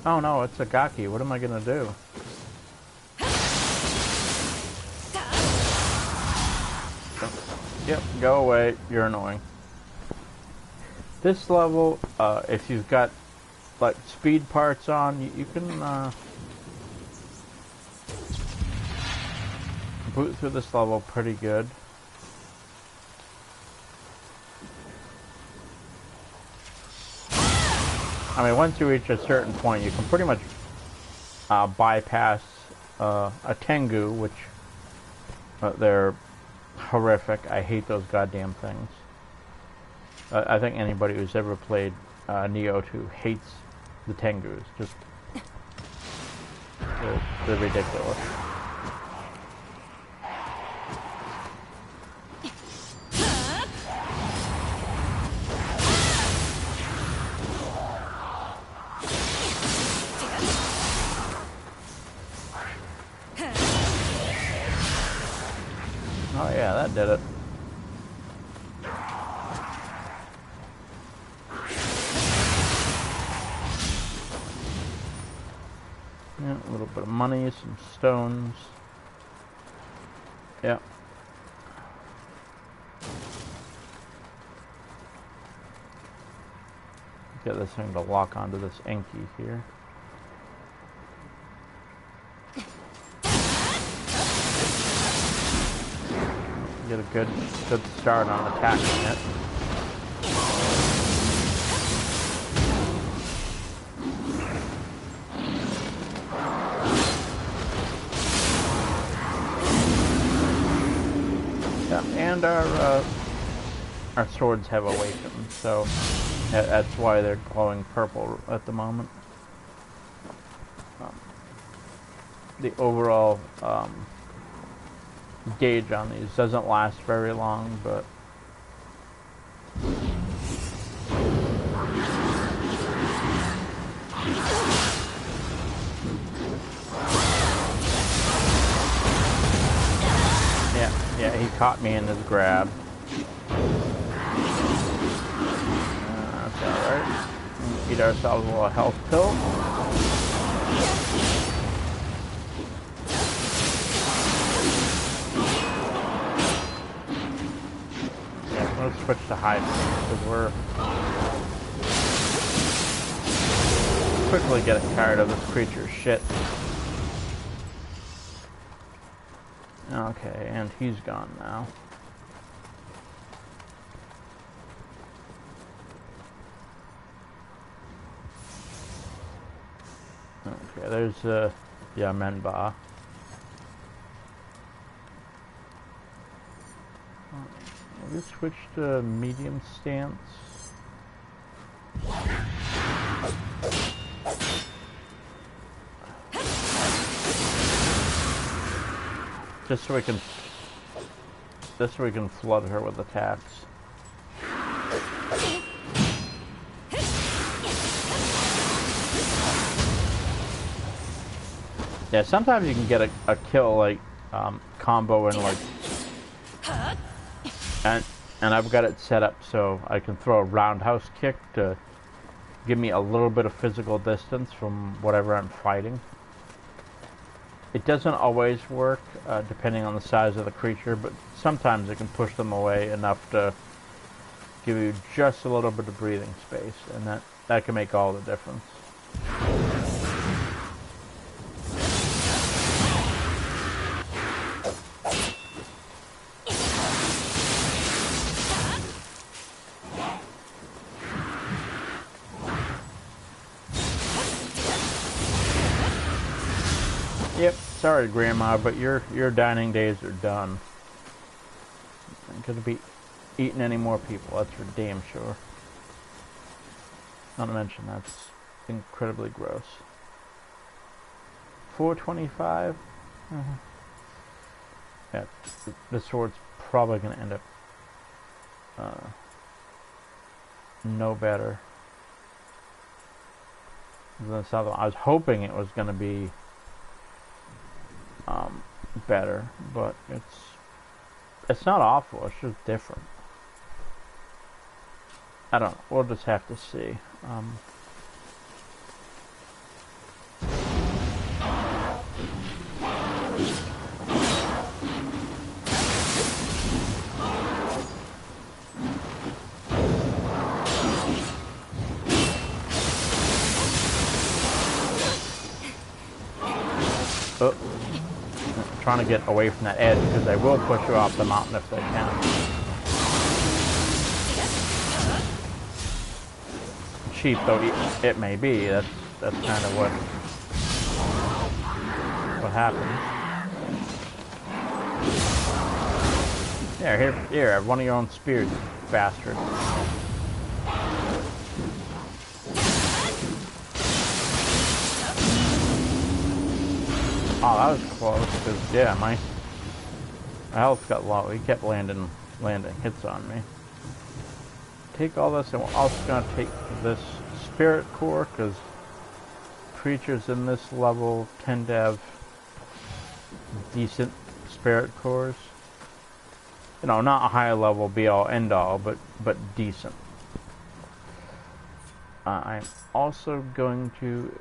Oh no, it's a Gaki. What am I gonna do? Yep, go away. You're annoying. This level, if you've got like speed parts on, you can boot through this level pretty good. I mean, once you reach a certain point, you can pretty much bypass a Tengu, which they're horrific. I hate those goddamn things. I think anybody who's ever played Niho 2 hates the Tengus. Just they're ridiculous. Oh yeah, that did it. Yeah, a little bit of money, some stones. Yeah. Get this thing to lock onto this Enki here. Get a good start on attacking it. Yeah, and our swords have awakened, so that's why they're glowing purple at the moment. The overall gauge on these doesn't last very long, but yeah, he caught me in his grab. That's alright. Eat ourselves a little health pill. Let's switch to high because we're quickly getting tired of this creature's shit. Okay, and he's gone now. Okay, there's yeah, Menba. Maybe switch to medium stance. Just so we can flood her with attacks. Yeah, sometimes you can get a kill like combo and like, and I've got it set up so I can throw a roundhouse kick to give me a little bit of physical distance from whatever I'm fighting. It doesn't always work, depending on the size of the creature, but sometimes it can push them away enough to give you just a little bit of breathing space, and that can make all the difference. Yep, sorry Grandma, but your dining days are done. I'm not gonna be eating any more people, that's for damn sure. Not to mention that's incredibly gross. 425? Yeah, the sword's probably gonna end up no better than this other one. I was hoping it was gonna be better, but it's not awful, it's just different. I don't know, we'll just have to see. Oh. Trying to get away from that edge because they will push you off the mountain if they can. Cheap though it may be, that's kind of what happens. Yeah, here, have one of your own spears, you bastard. Oh, that was close, because, yeah, my health got low. He kept landing hits on me. Take all this, and we're also going to take this spirit core, because creatures in this level tend to have decent spirit cores. You know, not a high level be-all, end-all, but decent. I'm also going to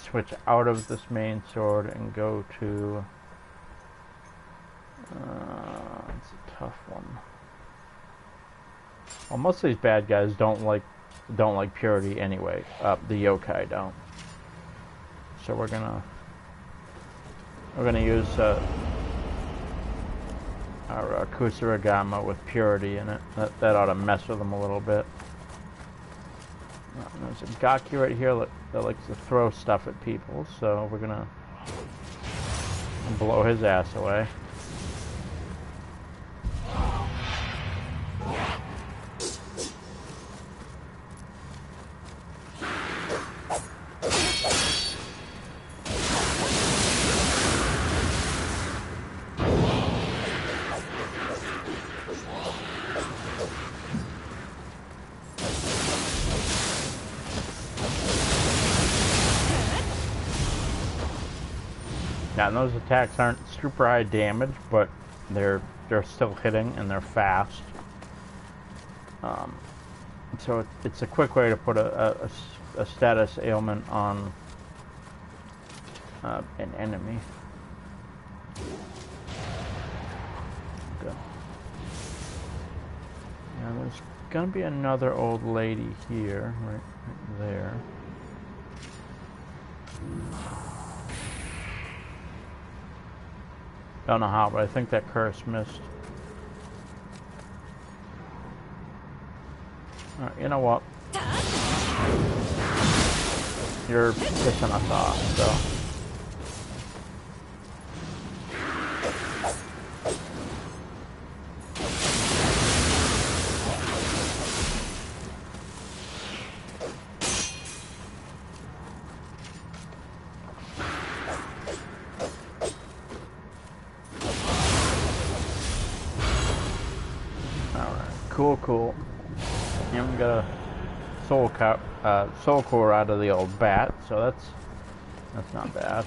switch out of this main sword and go to it's a tough one. Well, most of these bad guys don't like purity anyway. The yokai don't. So we're gonna use our Kusarigama with purity in it. That ought to mess with them a little bit. There's a Gaki right here that likes to throw stuff at people, so we're gonna blow his ass away. Yeah, and those attacks aren't super high damage, but they're still hitting and they're fast. So it's a quick way to put a status ailment on an enemy. Okay. Now there's gonna be another old lady here, right there. Don't know how, but I think that curse missed. You know what? you're pissing us off, so. Cool. And we got a soul core out of the old bat, so that's not bad.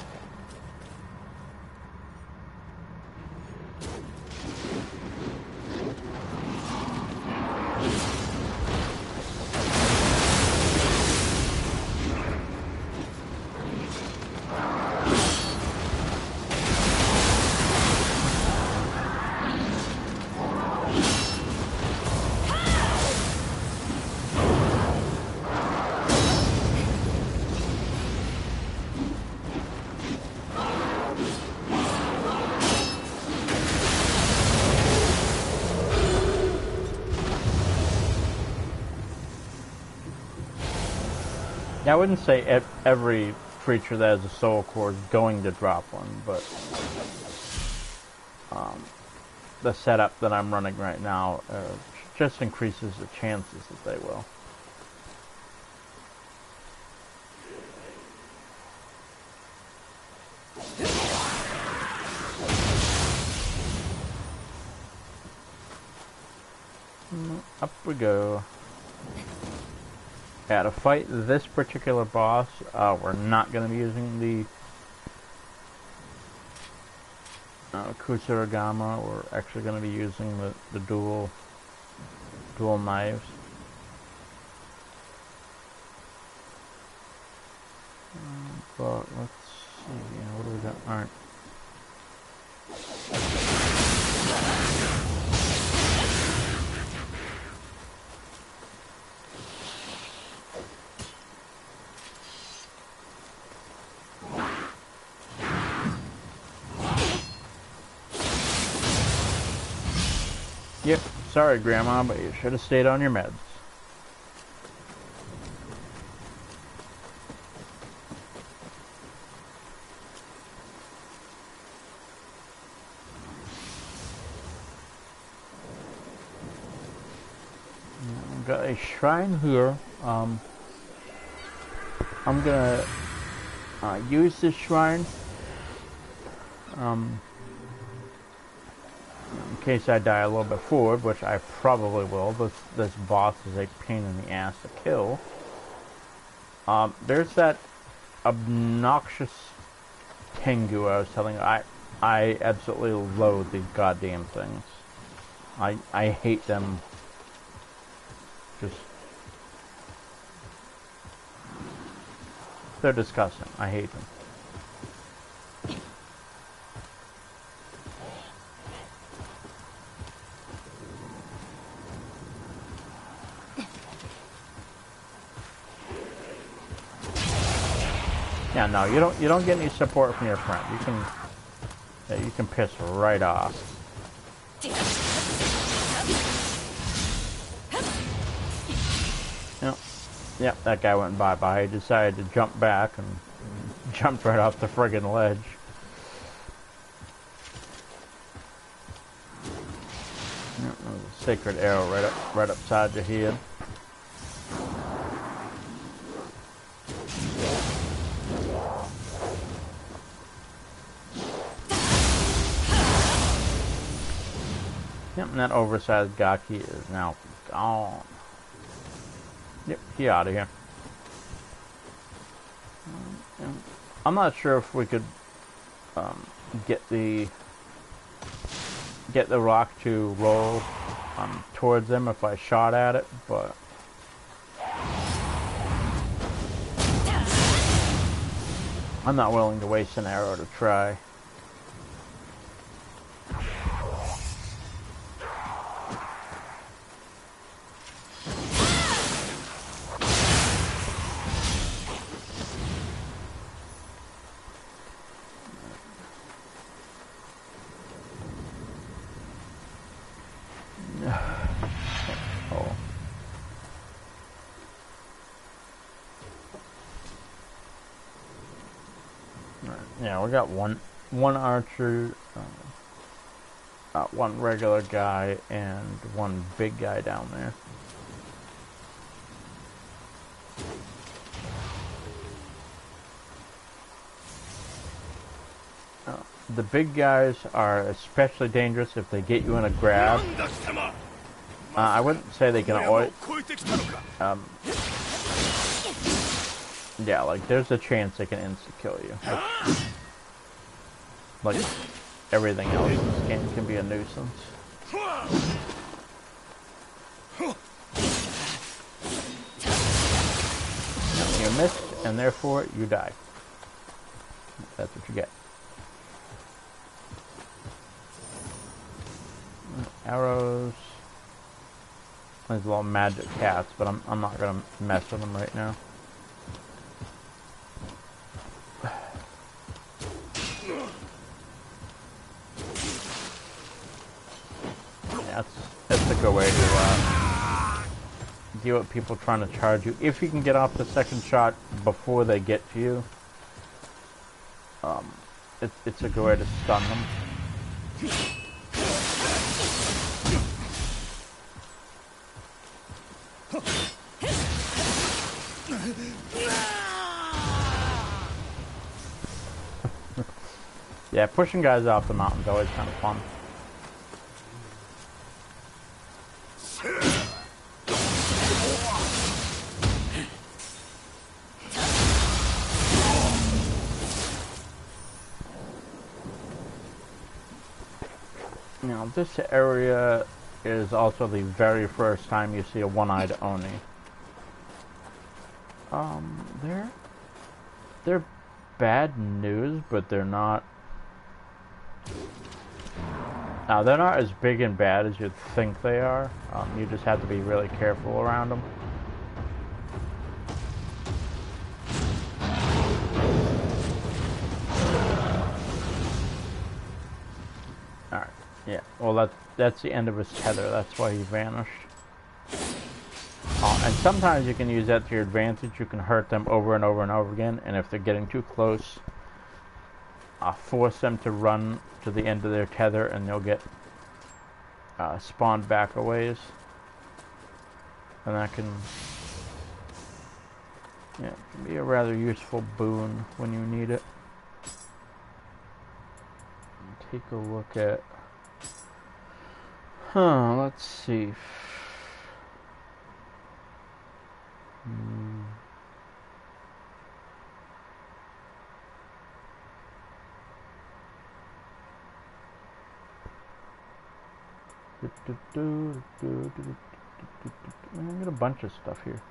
I wouldn't say every creature that has a soul core is going to drop one, but the setup that I'm running right now just increases the chances that they will. Up we go. Yeah, to fight this particular boss, we're not going to be using the Kusarigama. We're actually going to be using the dual knives. But let's see, what do we got? Alright. Yep, sorry Grandma, but you should have stayed on your meds. I've got a shrine here. I'm gonna use this shrine in case I die a little bit forward, which I probably will. This boss is a pain in the ass to kill. There's that obnoxious Tengu I was telling you. I absolutely loathe these goddamn things. I hate them. They're disgusting. I hate them. Yeah, no, you don't get any support from your friend. You can piss right off. Yep, that guy went bye-bye. He decided to jump back and jumped right off the friggin' ledge. Yep, there's a sacred arrow right upside your head. Yep, and that oversized Gaki is now gone. Yep, he out of here. I'm not sure if we could get the rock to roll towards them if I shot at it, but I'm not willing to waste an arrow to try. Yeah, we got one archer, one regular guy, and one big guy down there. The big guys are especially dangerous if they get you in a grab. I wouldn't say they can always... yeah, like, there's a chance they can insta-kill you. Like, everything else in this game can be a nuisance. You missed, and therefore, you die. That's what you get. Arrows. There's little magic cats, but I'm not gonna mess with them right now. Yeah, that's a good way to deal with people trying to charge you. If you can get off the second shot before they get to you, it's a good way to stun them. Yeah, pushing guys off the mountain's always kind of fun. Now, this area is also the very first time you see a one-eyed Oni. They're bad news, but they're not... Now, they're not as big and bad as you'd think they are. You just have to be really careful around them. Alright, yeah. Well, that's the end of his tether. That's why he vanished. And sometimes you can use that to your advantage. You can hurt them over and over and over again, and if they're getting too close, force them to run to the end of their tether, and they'll get spawned back a ways. And that can, yeah, be a rather useful boon when you need it. Take a look at... let's see. I got a bunch of stuff here.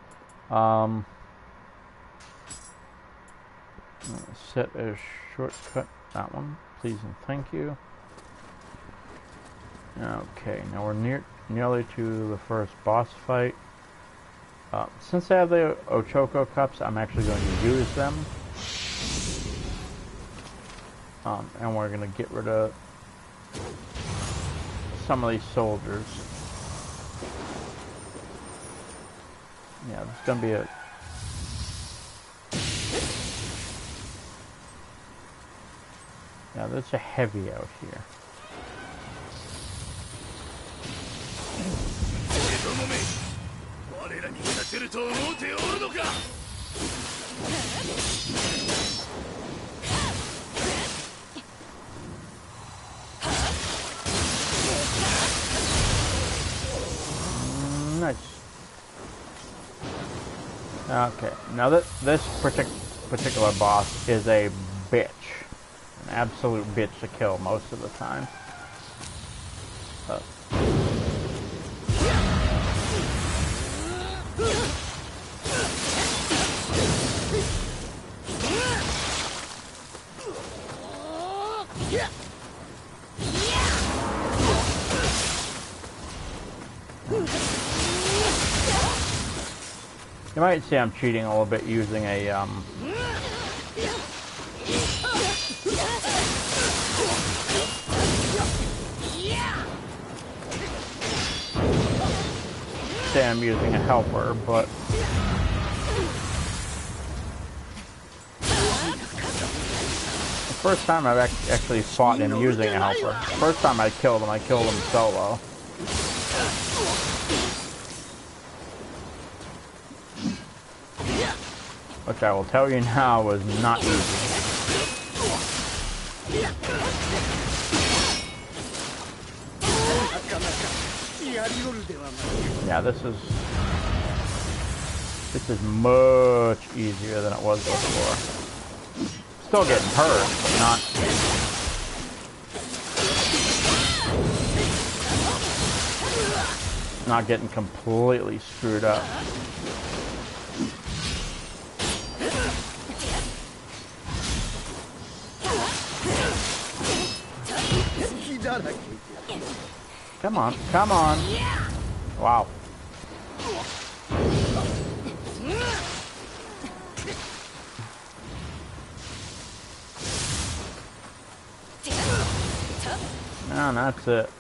Set a shortcut. That one, please and thank you. Okay, now we're nearly to the first boss fight. Since I have the Ochoko cups, I'm actually going to use them. And we're going to get rid of some of these soldiers. Yeah, there's going to be a... Yeah, there's a heavy out here. Nice. Okay, now this particular boss is a bitch. An absolute bitch to kill most of the time. You might say I'm cheating a little bit using a say I'm using a helper, but First time I've actually fought him using a helper. First time I killed him solo. Which I will tell you now was not easy. Yeah, this is much easier than it was before. Still getting hurt, but not getting completely screwed up. Come on, come on. Wow. And that's it.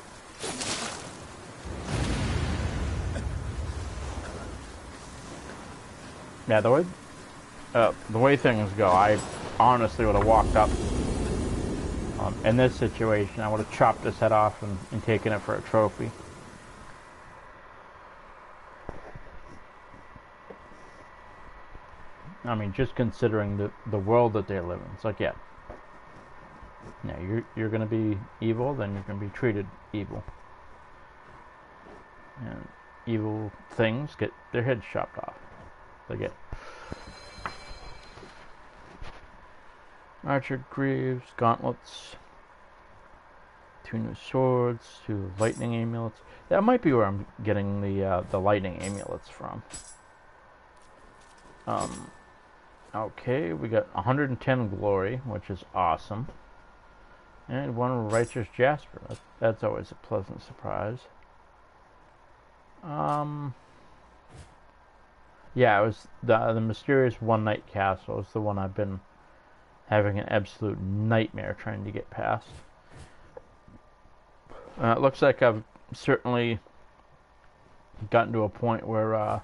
Yeah, the way things go, I honestly would have walked up. In this situation, I would have chopped his head off and taken it for a trophy. I mean, just considering the world that they live in, it's like, yeah, you're gonna be evil, then you're gonna be treated evil, and evil things get their heads chopped off. They get archer greaves, gauntlets, 2 new swords, 2 lightning amulets. That might be where I'm getting the lightning amulets from. Okay, we got 110 glory, which is awesome, and 1 righteous jasper. That's always a pleasant surprise. Yeah, it was the mysterious one night castle is the one I've been having an absolute nightmare trying to get past. It looks like I've certainly gotten to a point where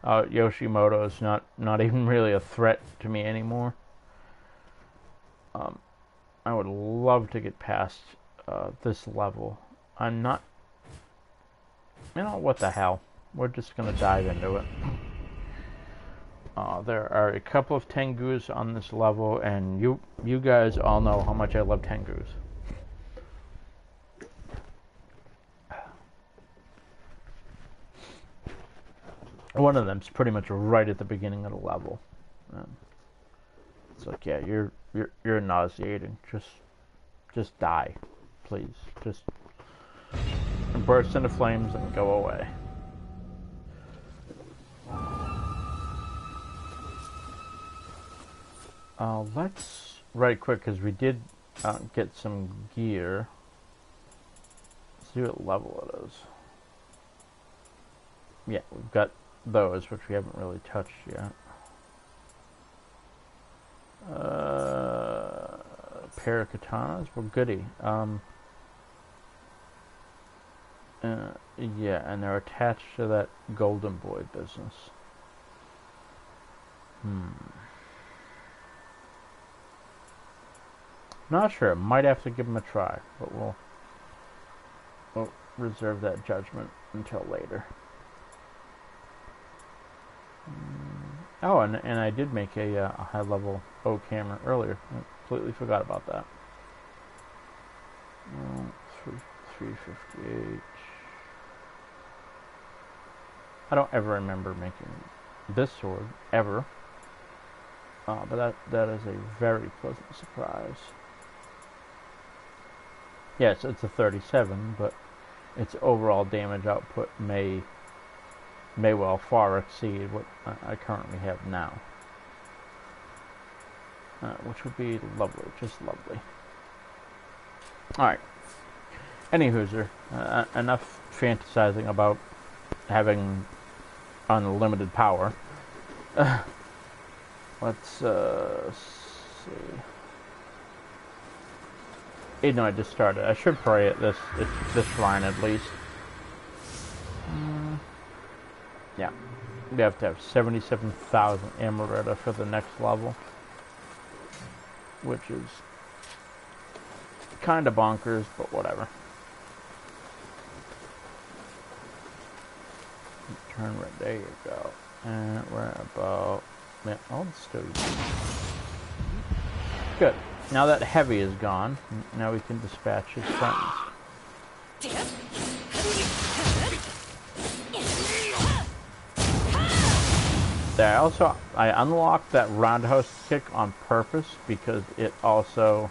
Yoshimoto is not even really a threat to me anymore. I would love to get past this level. I'm not... You know, what the hell? We're just going to dive into it. There are a couple of Tengus on this level, and you guys all know how much I love Tengus. One of them's pretty much right at the beginning of the level. It's like, yeah, you're nauseating. Just die, please. Just burst into flames and go away. Let's right quick, because we did get some gear. Let's see what level it is. Yeah, we've got those, which we haven't really touched yet. Pair of katanas, well, goody. Yeah, and they're attached to that golden boy business. Not sure. Might have to give them a try, but we'll reserve that judgment until later. Oh, and I did make a high-level bow camera earlier. I completely forgot about that. 358. I don't ever remember making this sword, ever. But that is a very pleasant surprise. Yes, it's a 37, but its overall damage output may well far exceed what I currently have now. Which would be lovely, just lovely. Alright. Anywhooser, enough fantasizing about having unlimited power. Let's see. Even though I just started, I should pray at this shrine at least. Yeah, we have to have 77,000 Amaretta for the next level, which is kind of bonkers, but whatever. Turn right, there you go. And we're about, yeah, I'll still use it. Good. Now that heavy is gone, now we can dispatch his friends. There, I unlocked that roundhouse kick on purpose because it also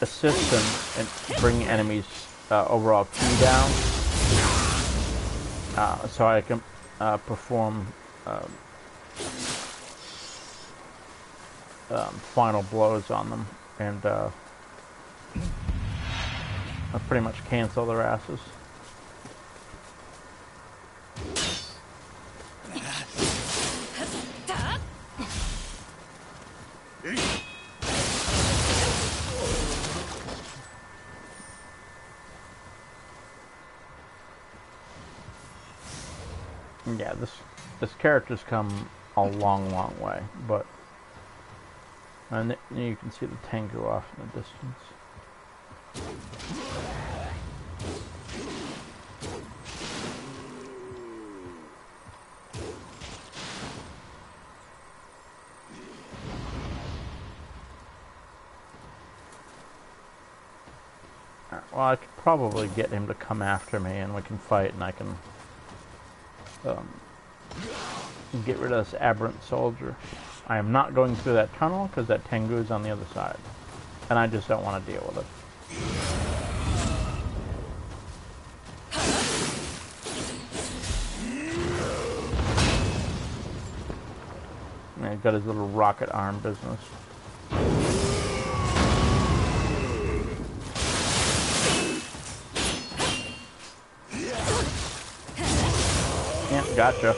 assists in bringing enemies overall Ki down, so I can perform final blows on them and pretty much cancel their asses. Yeah, this character's come a long way, but and you can see the Tengu off in the distance. Well, I could probably get him to come after me, and we can fight, and I can get rid of this aberrant soldier. I am not going through that tunnel because that Tengu is on the other side, and I just don't want to deal with it. Yeah, he's got his little rocket arm business. Yeah, gotcha.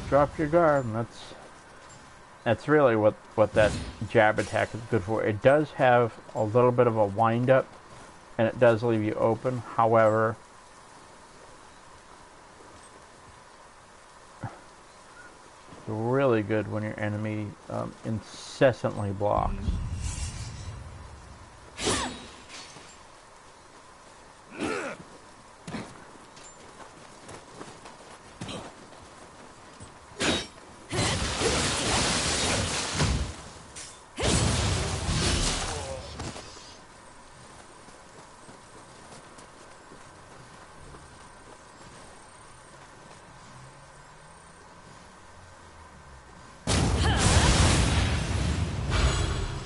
Drop your guard, and that's really what that jab attack is good for. It does have a little bit of a wind up, and it does leave you open. However, it's really good when your enemy incessantly blocks.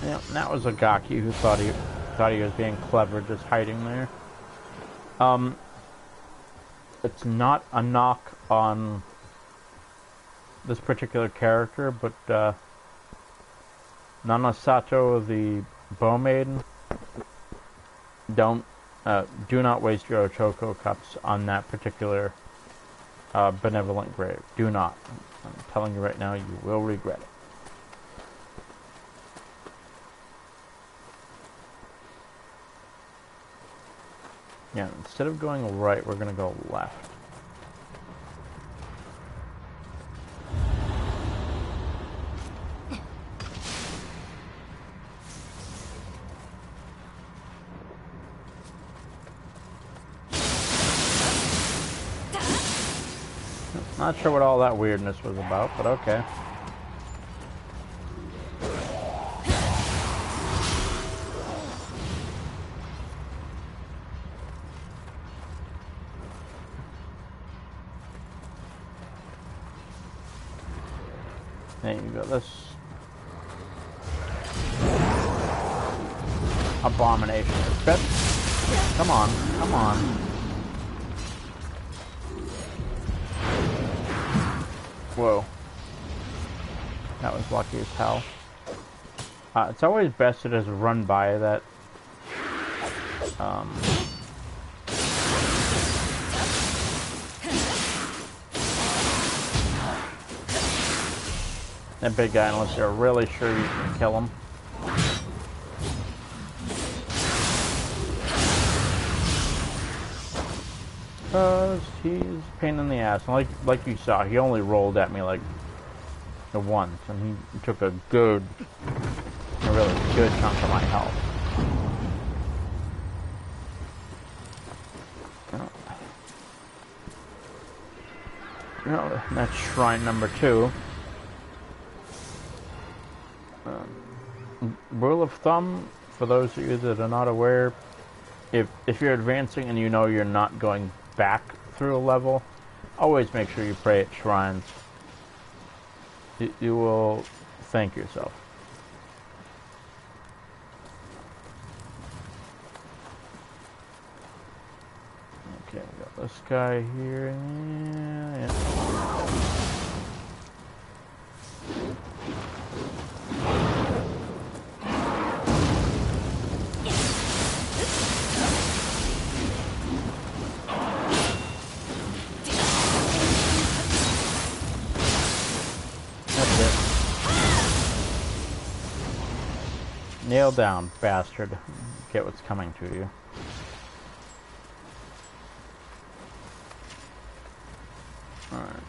And that was a Gaki who thought he was being clever, just hiding there. It's not a knock on this particular character, but Nanasato, the Bow Maiden, do not waste your Ochoko cups on that particular benevolent grave. Do not. I'm telling you right now, you will regret it. Yeah, instead of going right, we're going to go left. Not sure what all that weirdness was about, but okay. There you go, this abomination. Come on, come on. Whoa. That was lucky as hell. It's always best to just run by that that big guy, unless you're really sure you can kill him. Because he's a pain in the ass. And like you saw, he only rolled at me like once, and he took a really good chunk of my health. That's shrine number 2. Rule of thumb, for those of you that are not aware, if you're advancing and you know you're not going back through a level, always make sure you pray at shrines. You will thank yourself. Okay, we got this guy here. Yeah. That's it. Nail down, bastard. Get what's coming to you. Alright.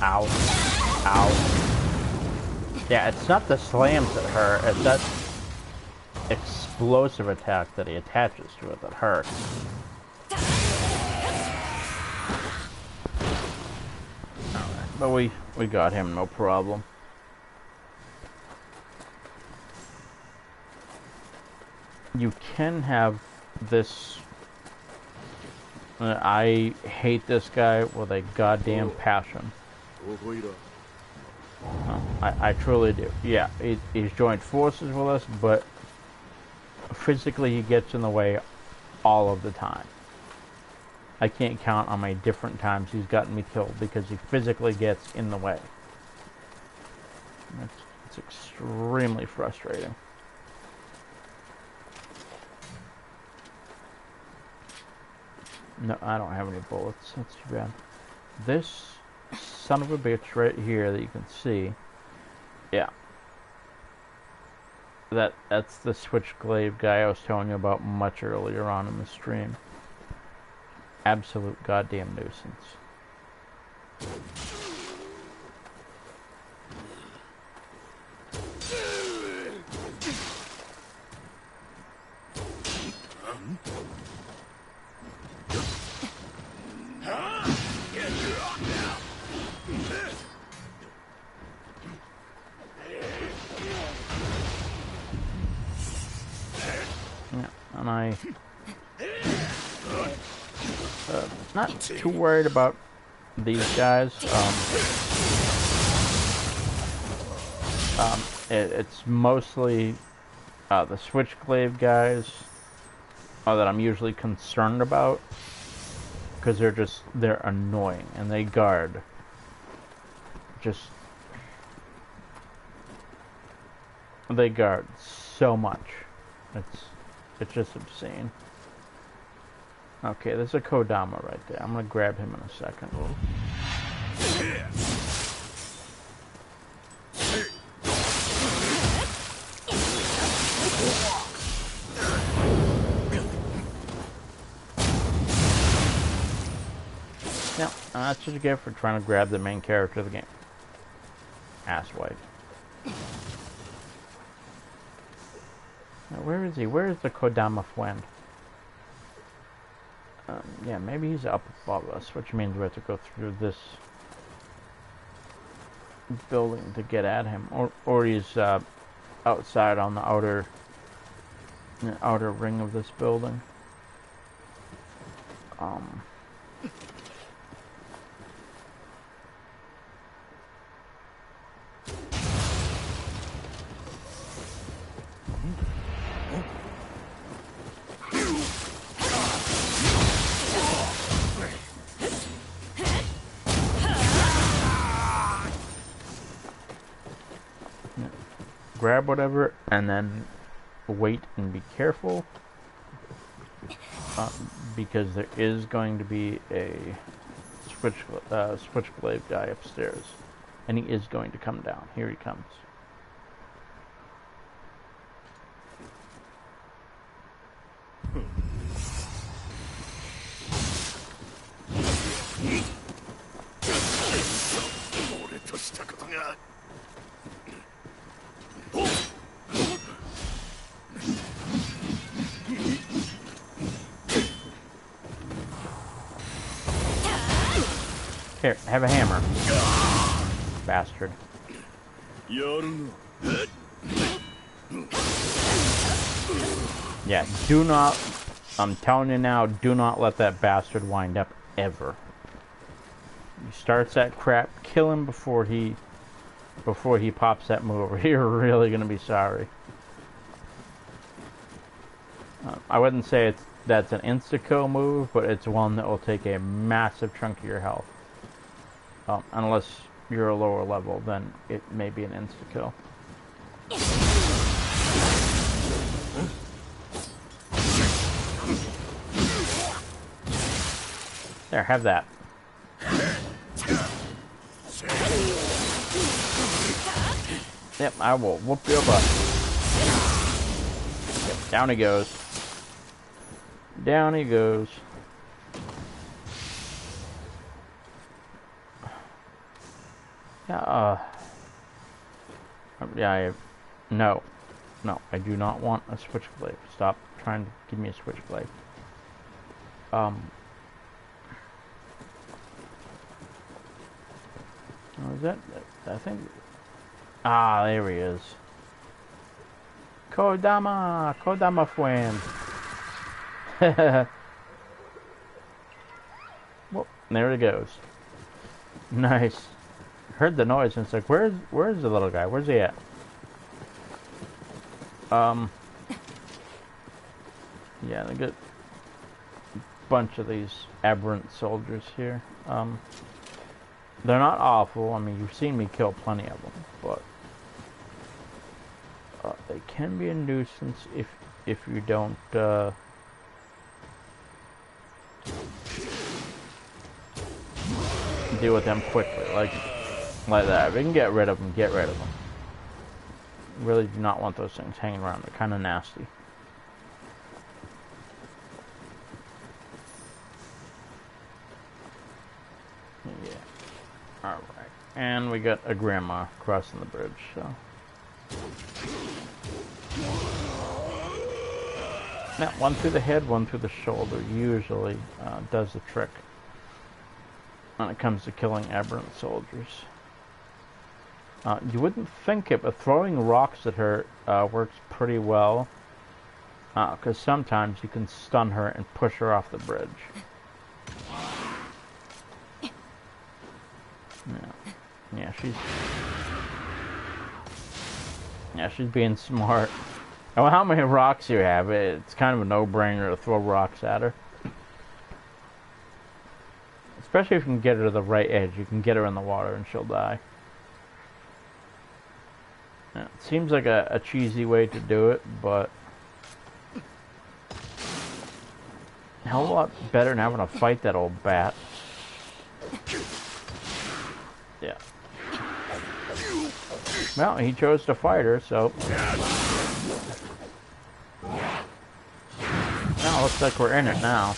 Ow. Ow. Yeah, it's not the slams that hurt, it's that explosive attack that he attaches to it that hurts. Alright, but we got him, no problem. You can have this... I hate this guy with a goddamn passion. I truly do. Yeah, he's joined forces with us, but physically he gets in the way all of the time. I can't count on my different times he's gotten me killed because he physically gets in the way. It's extremely frustrating. No, I don't have any bullets. That's too bad. This son of a bitch right here that you can see. Yeah. That's the switchblade guy I was telling you about much earlier on in the stream. Absolute goddamn nuisance. And not too worried about these guys. It's mostly the switchblade guys that I'm usually concerned about because they're annoying and they guard so much. It's just obscene. Okay, there's a Kodama right there. I'm gonna grab him in a second. Yeah, that's what you get for trying to grab the main character of the game. Asswipe. Now, where is he? Where is the Kodama friend? Yeah, maybe he's up above us, which means we have to go through this building to get at him, or he's outside on the outer ring of this building. grab whatever, and then wait and be careful. Because there is going to be a switchblade guy upstairs. And he is going to come down. Here he comes. Here, have a hammer. Bastard. Yeah, do not, I'm telling you now, do not let that bastard wind up, ever. He starts that crap, kill him before he pops that move over. You're really gonna be sorry. I wouldn't say that's an insta-kill move, but it's one that will take a massive chunk of your health. Unless you're a lower level, then it may be an insta-kill. There, have that. Yep, I will whoop your butt. Yep, down he goes. Down he goes. Yeah, no, I do not want a switchblade. Stop trying to give me a switchblade. Oh, is that, I think, there he is. Kodama friend. Well, there it goes. Nice. Heard the noise and it's like, where's the little guy? Where's he at? Yeah, they got a bunch of these aberrant soldiers here. They're not awful. I mean, you've seen me kill plenty of them, but they can be a nuisance if you don't deal with them quickly, like that. If you can get rid of them, get rid of them. Really do not want those things hanging around. They're kind of nasty. Yeah. Alright. And we got a grandma crossing the bridge, so. Now, one through the head, one through the shoulder usually does the trick when it comes to killing aberrant soldiers. You wouldn't think it, but throwing rocks at her works pretty well. Because sometimes you can stun her and push her off the bridge. Yeah, she's being smart. Oh, how many rocks you have? It's kind of a no-brainer to throw rocks at her. Especially if you can get her to the right edge. You can get her in the water and she'll die. Yeah, it seems like a cheesy way to do it, but a hell of a lot better than having to fight that old bat. Yeah. Well, he chose to fight her, so. Now looks like we're in it now.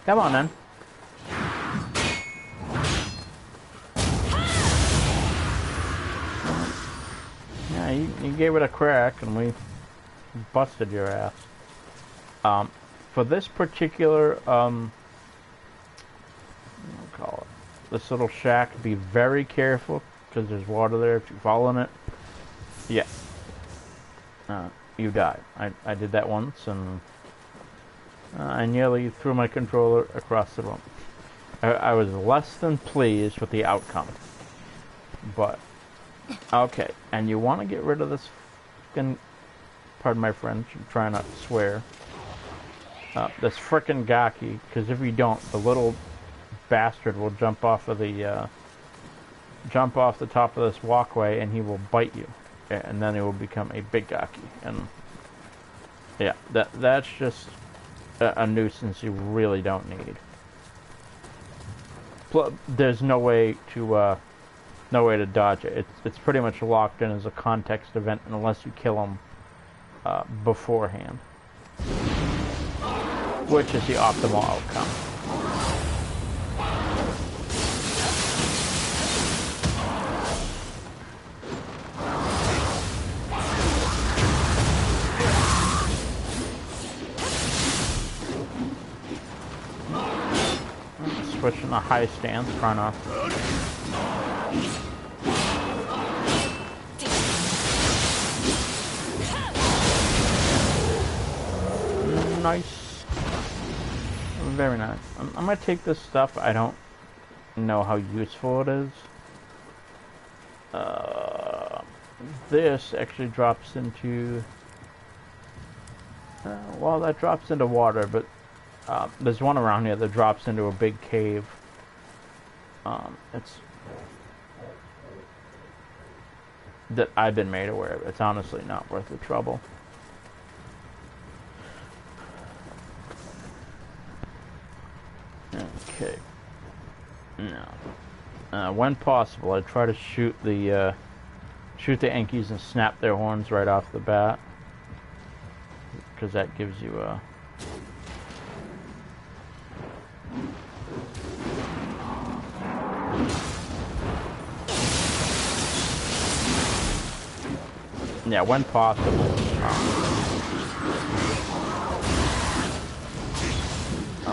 Come on, then. Yeah, you gave it a crack, and we busted your ass. For this particular, I'll call it, this little shack, be very careful, because there's water there. If you fall in it, yeah, you die. I did that once, and I nearly threw my controller across the room. I was less than pleased with the outcome, but Okay, and you want to get rid of this fucking, pardon my French, I'm trying not to swear, this frickin' Gaki, because if you don't, the little bastard will jump off the top of this walkway and he will bite you, and then it will become a big Gaki, and yeah, that's just a nuisance you really don't need. There's no way to dodge it. It's pretty much locked in as a context event unless you kill him beforehand, which is the optimal outcome. Switching a high stance, trying to nice, very nice. I'm gonna take this stuff. I don't know how useful it is. This actually drops into well, that drops into water, but there's one around here that drops into a big cave. It's that I've been made aware of. It's honestly not worth the trouble. Okay. Now, when possible, I try to shoot the Enkies and snap their horns right off the bat, because that gives you a yeah, when possible.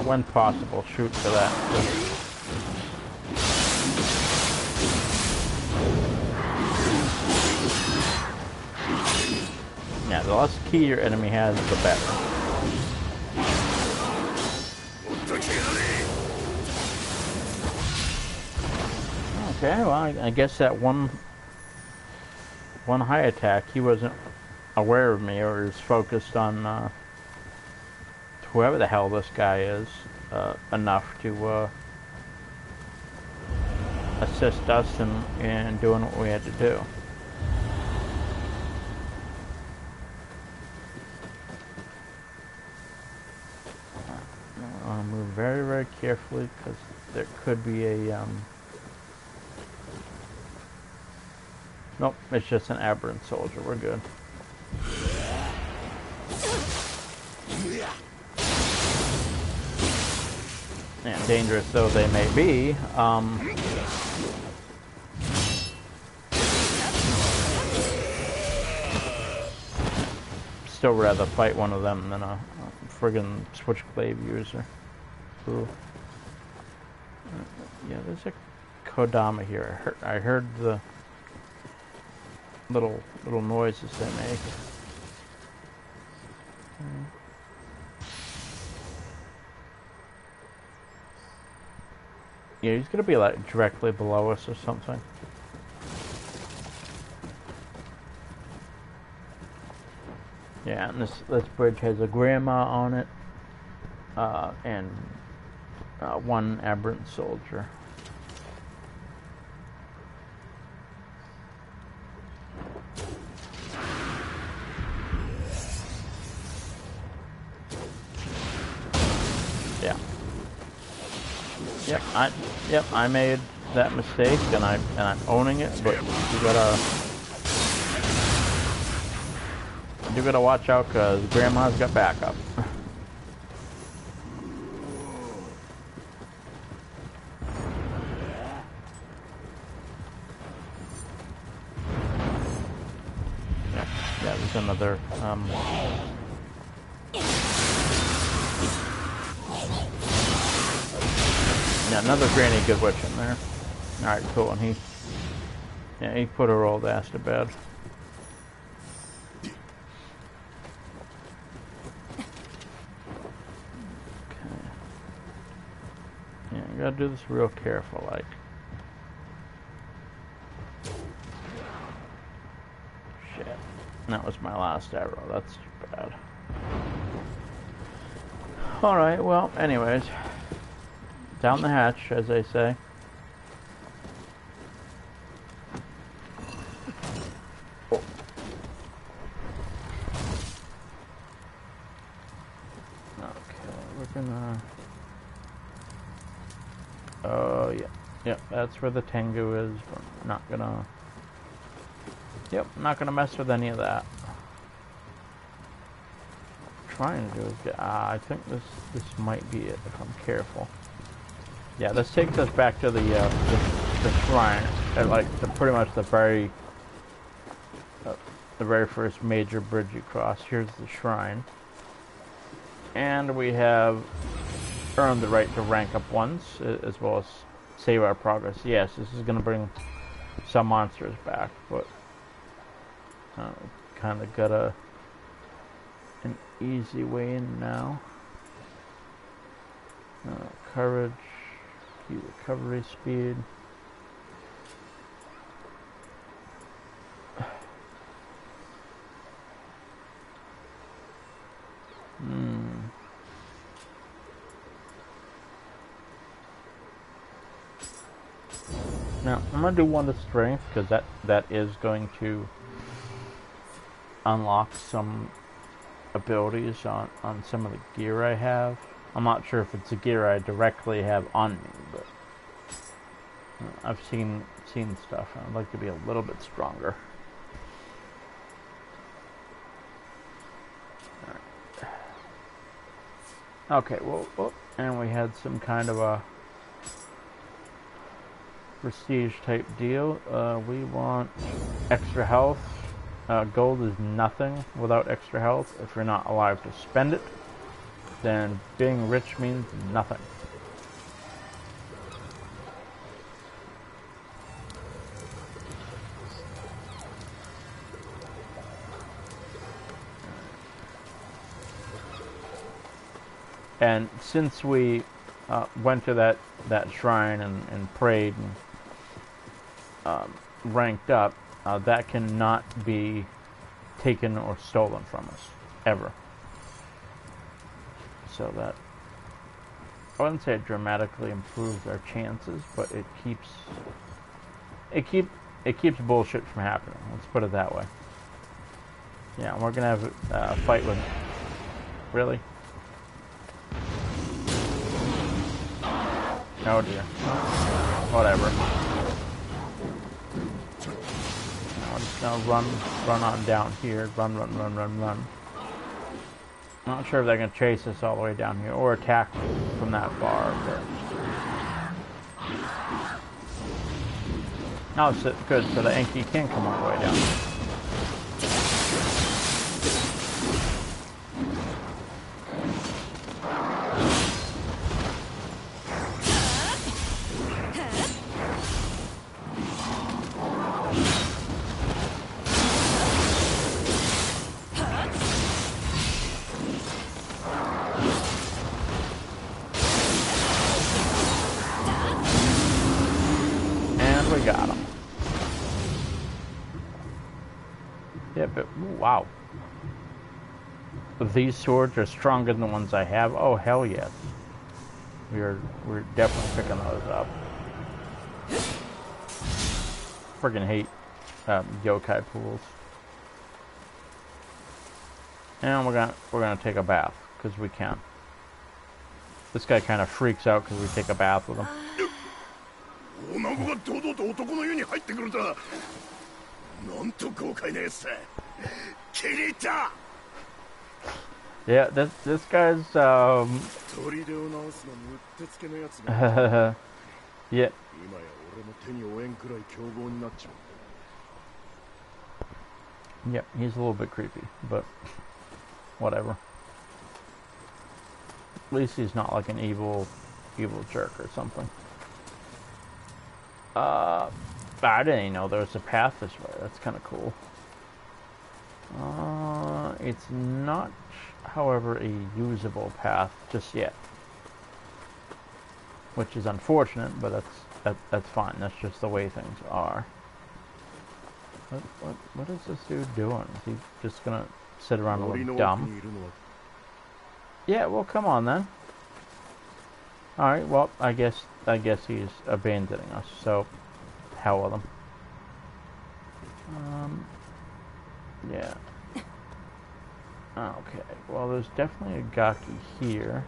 When possible, shoot for that. Yeah, the less ki your enemy has, the better. Okay, well, I guess that one high attack, he wasn't aware of me, or is focused on whoever the hell this guy is, enough to assist us in doing what we had to do. I want to move very, very carefully, because there could be a nope, it's just an aberrant soldier. We're good. And dangerous though they may be, still rather fight one of them than a friggin' switchblade user. Ooh. Yeah, there's a Kodama here. I heard the little noises they make. Yeah, he's gonna be like directly below us or something. Yeah, and this bridge has a grandma on it, and one aberrant soldier. Yeah. Yep, I made that mistake, and I'm owning it. But you gotta watch out, cause Grandma's got backup. Yeah, there's another. Yeah, another Granny Good Witch in there. Alright, cool, and he put her old ass to bed. Okay. Yeah, you gotta do this real careful, like. That was my last arrow. That's too bad. Alright, well, anyways. Down the hatch, as they say. Oh, yeah. Yep, that's where the Tengu is. We're not gonna... Yep, not gonna mess with any of that. What I'm trying to do is get... I think this might be it, if I'm careful. Yeah, this takes us back to the shrine. Like, pretty much the very first major bridge you cross. Here's the shrine. And we have earned the right to rank up once, as well as save our progress. Yes, this is going to bring some monsters back, but kind of got an easy way in now. Courage, key recovery speed. Now, I'm going to do one to strength, because that is going to unlock some abilities on some of the gear I have. I'm not sure if it's a gear I directly have on me, but I've seen stuff, and I'd like to be a little bit stronger. Okay, well, and we had some kind of a prestige type deal. We want extra health. Gold is nothing without extra health. If you're not alive to spend it, then being rich means nothing. And since we went to that shrine and prayed and ranked up, that cannot be taken or stolen from us, ever. So that, I wouldn't say it dramatically improves our chances, but it keeps bullshit from happening. Let's put it that way. Yeah, we're gonna have a fight with it. Really? Oh dear. Whatever. Now we're just gonna run on down here. Run. I'm not sure if they're gonna chase us all the way down here or attack from that far, but... No, it's good, so the Enki can come all the way down. Got him. Yeah, but wow. These swords are stronger than the ones I have. Oh hell yes. We're definitely picking those up. Friggin' hate yokai pools. And we're gonna take a bath because we can. This guy kind of freaks out because we take a bath with him. Yeah, this guy's yeah. Yep, he's a little bit creepy, but whatever. At least he's not like an evil jerk or something. I didn't even know there was a path this way. That's kind of cool. It's not, however, a usable path just yet, which is unfortunate, but that's fine. That's just the way things are. What is this dude doing? Is he just gonna sit around and look 森の奥 dumb? にいるのは Yeah, well, come on then. All right, well, I guess he's abandoning us. So, hell with him. Yeah. Okay. Well, there's definitely a Gaki here.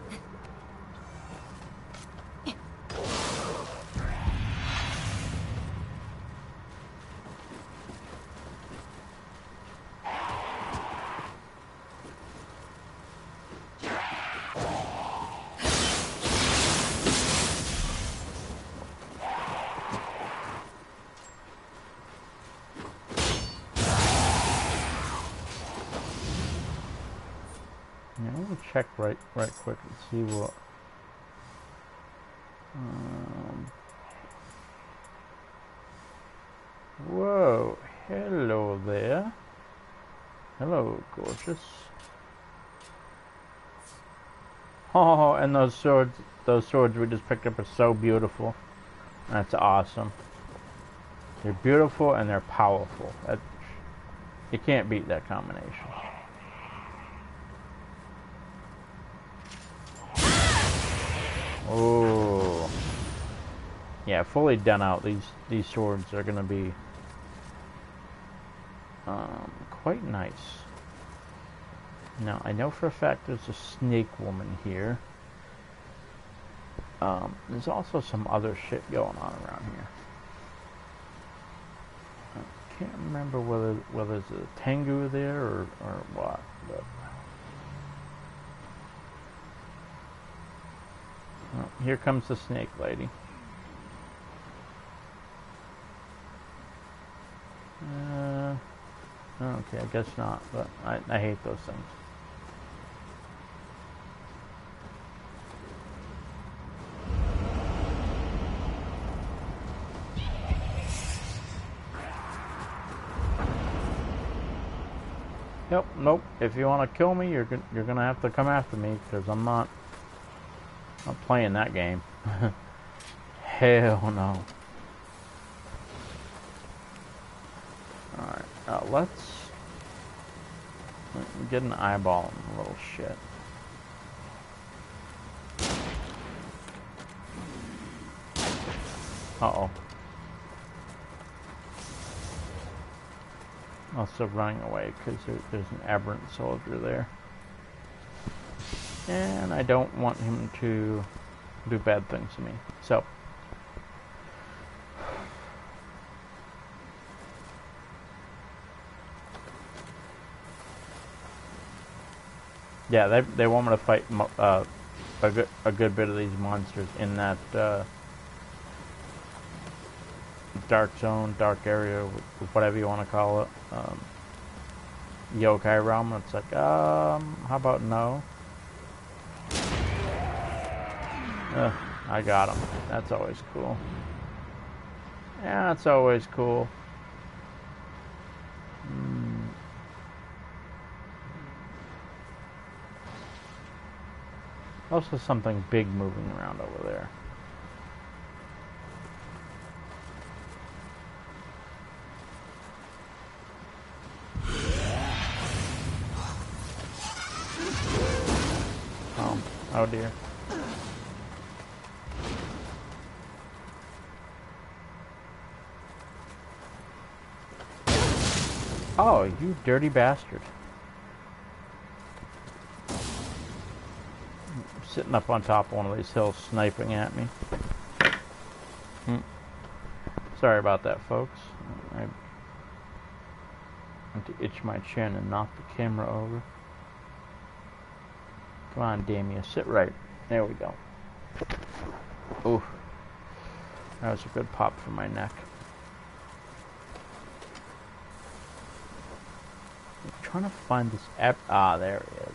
Yeah, we'll check right quick and see what. Whoa! Hello there. Hello, gorgeous. Oh, and those swords we just picked up are so beautiful. That's awesome. They're beautiful and they're powerful. You can't beat that combination. Oh, yeah, fully done out. These swords are gonna be quite nice. Now I know for a fact there's a snake woman here. There's also some other shit going on around here. I can't remember whether there's a Tengu there or what, but. Oh, here comes the snake lady. Okay, I guess not, but I hate those things. Yep, nope. If you want to kill me, you're gonna have to come after me, because I'm not playing that game. Hell no. Alright, let's get an eyeball in a little shit. Uh-oh. Also running away because there's an aberrant soldier there. And I don't want him to do bad things to me. So. Yeah, they want me to fight a good bit of these monsters in that dark zone, dark area, whatever you want to call it. Yokai realm. It's like, how about no? I got him. That's always cool. Yeah, that's always cool. Also something big moving around over there. Oh dear. Oh, you dirty bastard. Sitting up on top of one of these hills sniping at me. Sorry about that, folks. I want to itch my chin and knock the camera over. Come on, Damien, sit right. There we go. Ooh. That was a good pop for my neck. I'm trying to find this app. Ah, there he is.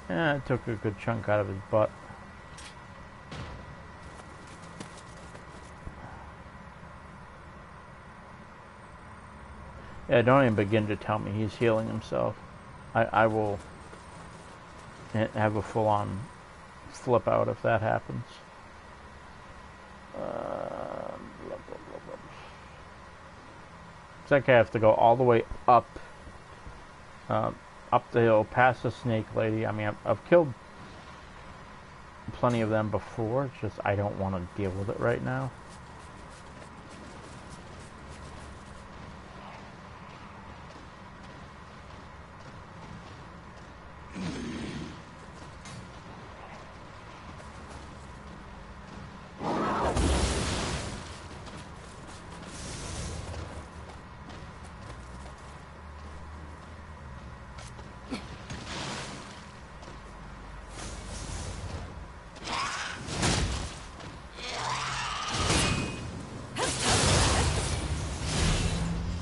Yeah, it took a good chunk out of his butt. Yeah, don't even begin to tell me he's healing himself. I will have a full-on flip out if that happens. Blah, blah, blah, blah. It's like I have to go all the way up, up the hill, past the snake lady. I mean, I've killed plenty of them before. It's just I don't want to deal with it right now.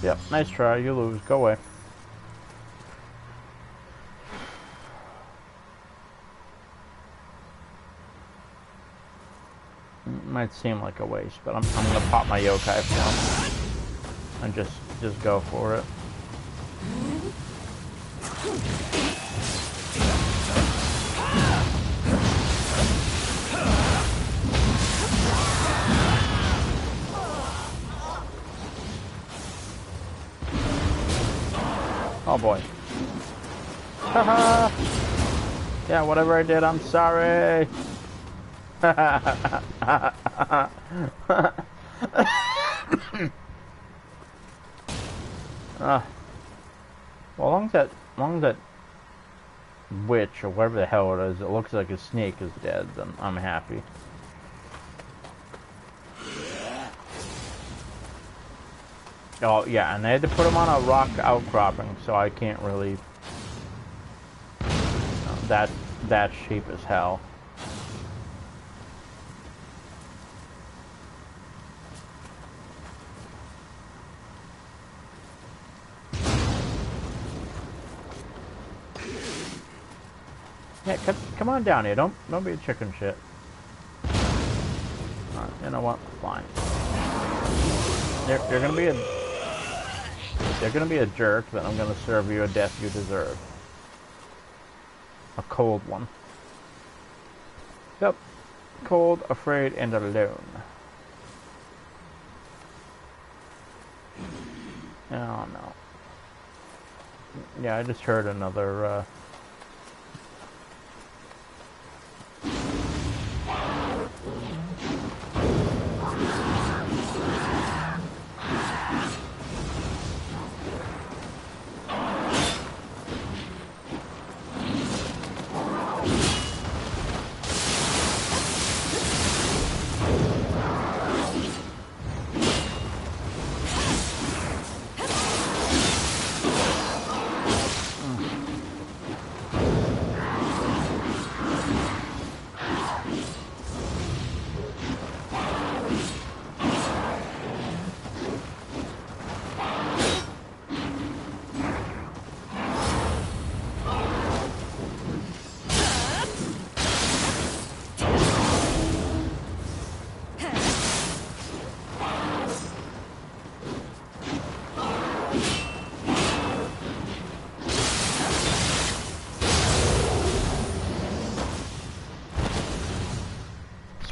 Yep, nice try. You lose. Go away. Might seem like a waste, but I'm gonna pop my yokai form and just go for it. Oh boy. Haha. Yeah, whatever I did, I'm sorry. Well, as long as that witch or whatever the hell it is, it looks like a snake is dead, then I'm happy. Oh yeah, and they had to put him on a rock outcropping, so I can't really. That's cheap as hell. Yeah, come on down here. Don't be a chicken shit. Alright, you know what? Fine. You're gonna be a jerk, but I'm gonna serve you a death you deserve. A cold one. Yep. Cold, afraid, and alone. Oh no. Yeah, I just heard another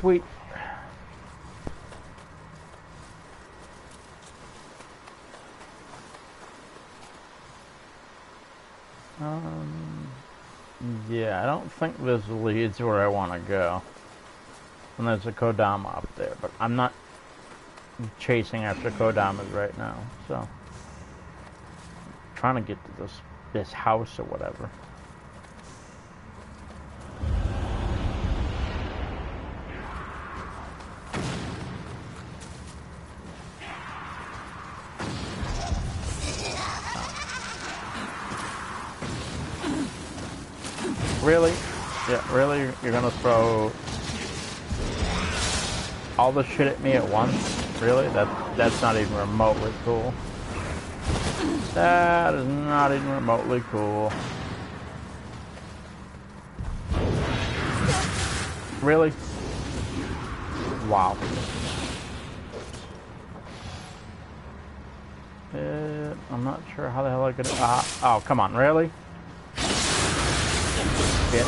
sweet. Yeah, I don't think this leads where I want to go. And there's a Kodama up there, but I'm not chasing after Kodamas right now, so I'm trying to get to this house or whatever. Really? Yeah, really? You're gonna throw all the shit at me at once? Really? That's not even remotely cool. That is not even remotely cool. Really? Wow. I'm not sure how the hell I could. Oh, come on, really? Bitch.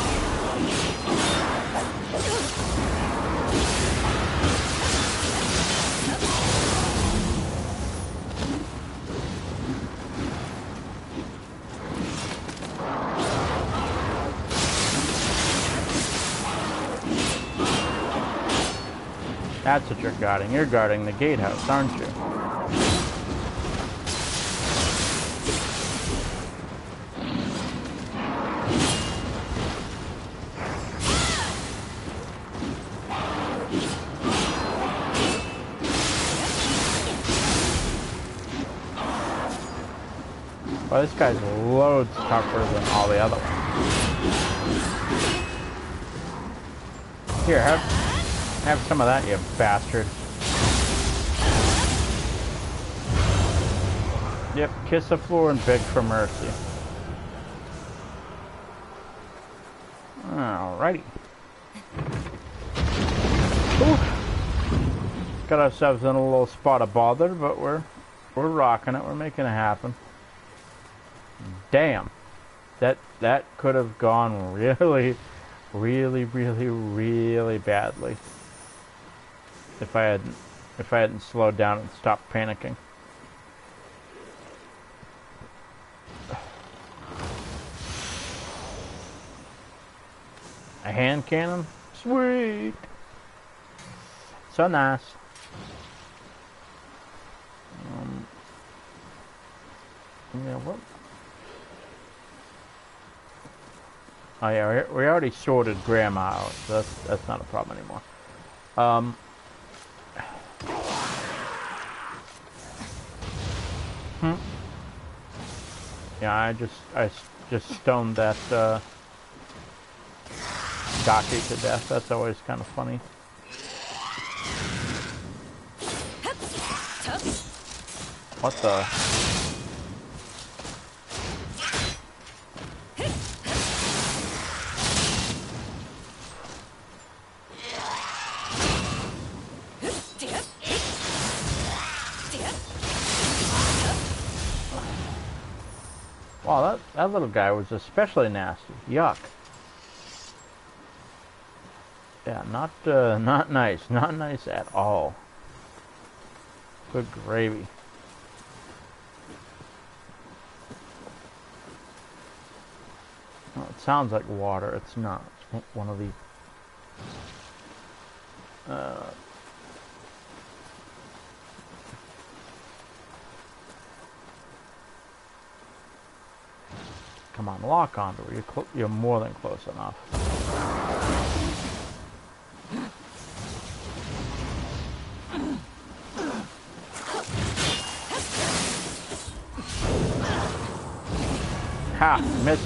That's what you're guarding. You're guarding the gatehouse, aren't you? Well, this guy's loads tougher than all the other ones. Here, have some of that, you bastard. Yep, kiss the floor and beg for mercy. Alrighty. Ooh. Got ourselves in a little spot of bother, but we're rocking it. We're making it happen. Damn, that could have gone really badly if I hadn't slowed down and stopped panicking. A hand cannon? Sweet! So nice. Yeah, what? Oh yeah, we already sorted Grandma out, so that's not a problem anymore. Yeah, I just stoned that Gaki to death. That's always kind of funny. What the? Wow, that little guy was especially nasty. Yuck. Yeah, not nice. Not nice at all. Good gravy. Well, it sounds like water. It's not. It's one of the... Come on, lock onto her. You're more than close enough. Ha! Missed.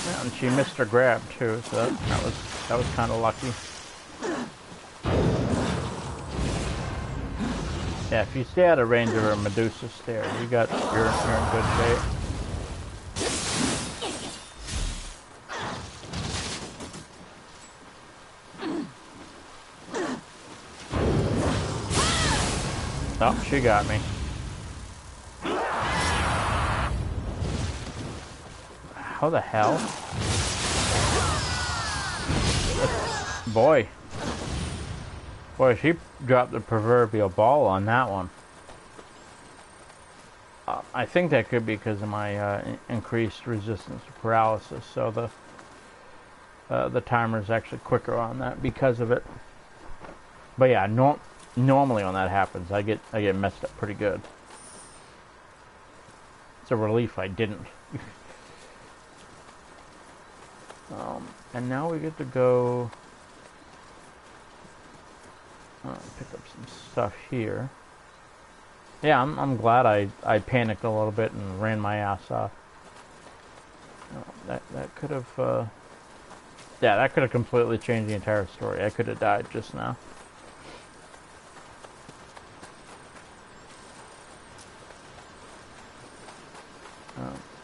Yeah, and she missed her grab too, so that was kind of lucky. Yeah, if you stay out of range of her Medusa stare, you're in good shape. Oh, she got me. How the hell? Boy, she dropped the proverbial ball on that one. I think that could be because of my increased resistance to paralysis, so the timer is actually quicker on that because of it. But yeah, normally when that happens, I get messed up pretty good. It's a relief I didn't. And now we get to go pick up some stuff here. Yeah, I'm glad I panicked a little bit and ran my ass off. That could have yeah, that could have completely changed the entire story. I could have died just now.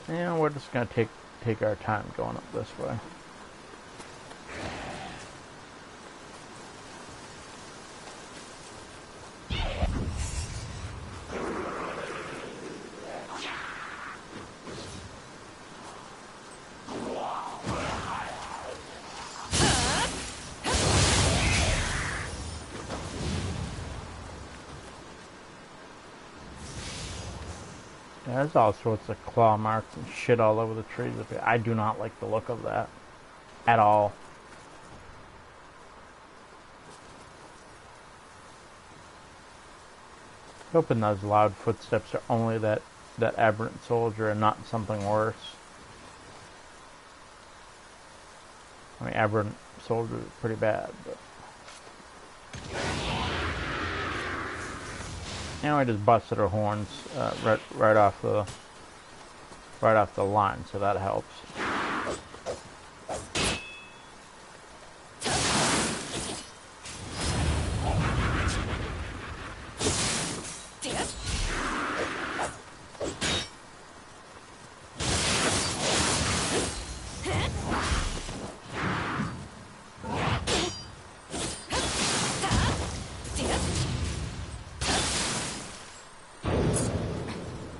Yeah, we're just gonna take our time going up this way. There's all sorts of claw marks and shit all over the trees up here. I do not like the look of that at all. Hoping those loud footsteps are only that aberrant soldier and not something worse. I mean, aberrant soldier is pretty bad, but now I just busted her horns right off the line, so that helps.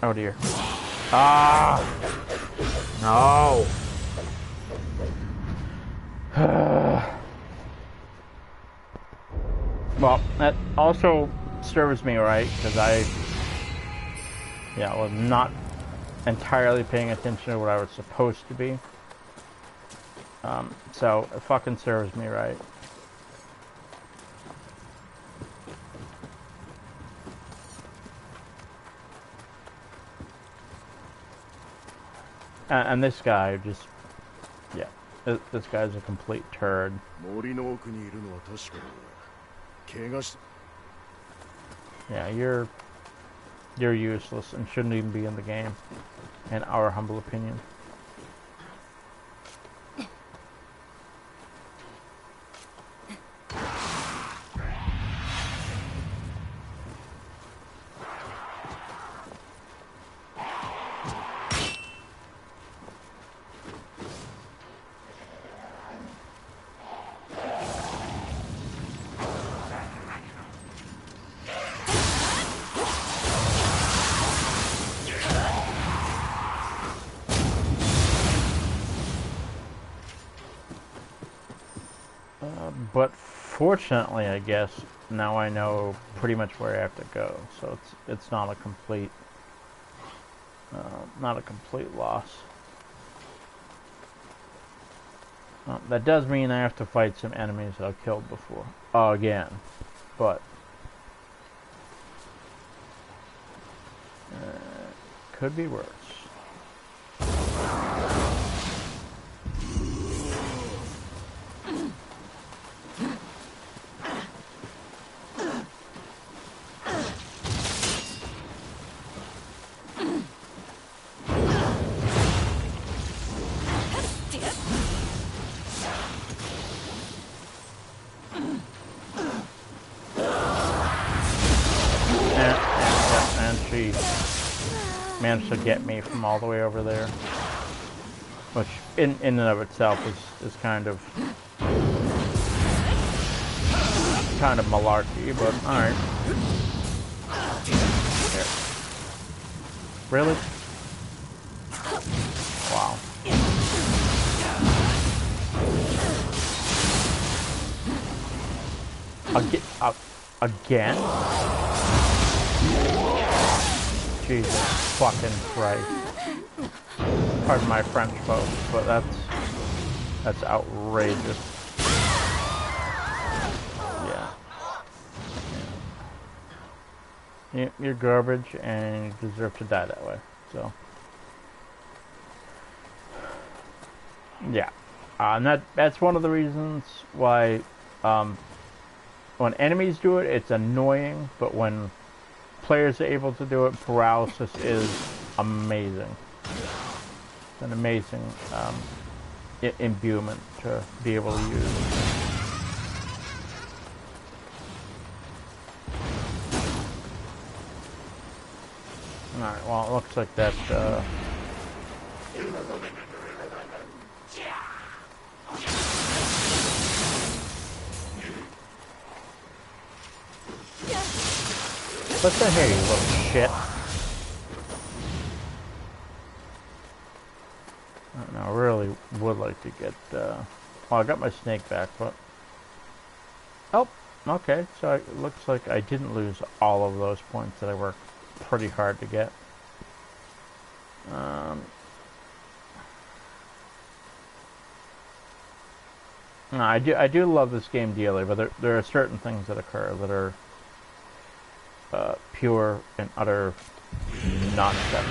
Oh dear. Ah! No! Well, that also serves me right, because I was not entirely paying attention to what I was supposed to be. So it fucking serves me right. And this guy just, yeah, this guy's a complete turd. Yeah, you're useless and shouldn't even be in the game, in our humble opinion. But fortunately, I guess, now I know pretty much where I have to go, so it's not a complete loss. That does mean I have to fight some enemies that I've killed before again, but could be worse. Managed to get me from all the way over there, which in and of itself is kind of malarkey, but alright. Really? Wow. Again? Jesus fucking Christ. Pardon my French, folks, but that's outrageous. Yeah. You're garbage and you deserve to die that way, so. Yeah. And that's one of the reasons why when enemies do it, it's annoying, but when players are able to do it, paralysis is amazing. It's an amazing imbuement to be able to use. Alright, well, it looks like that listen here, you little shit. I don't know, I really would like to get, well, I got my snake back, but... Oh, okay, so it looks like I didn't lose all of those points that I worked pretty hard to get. Um, no, I do love this game dearly, but there are certain things that occur that are pure and utter nonsense.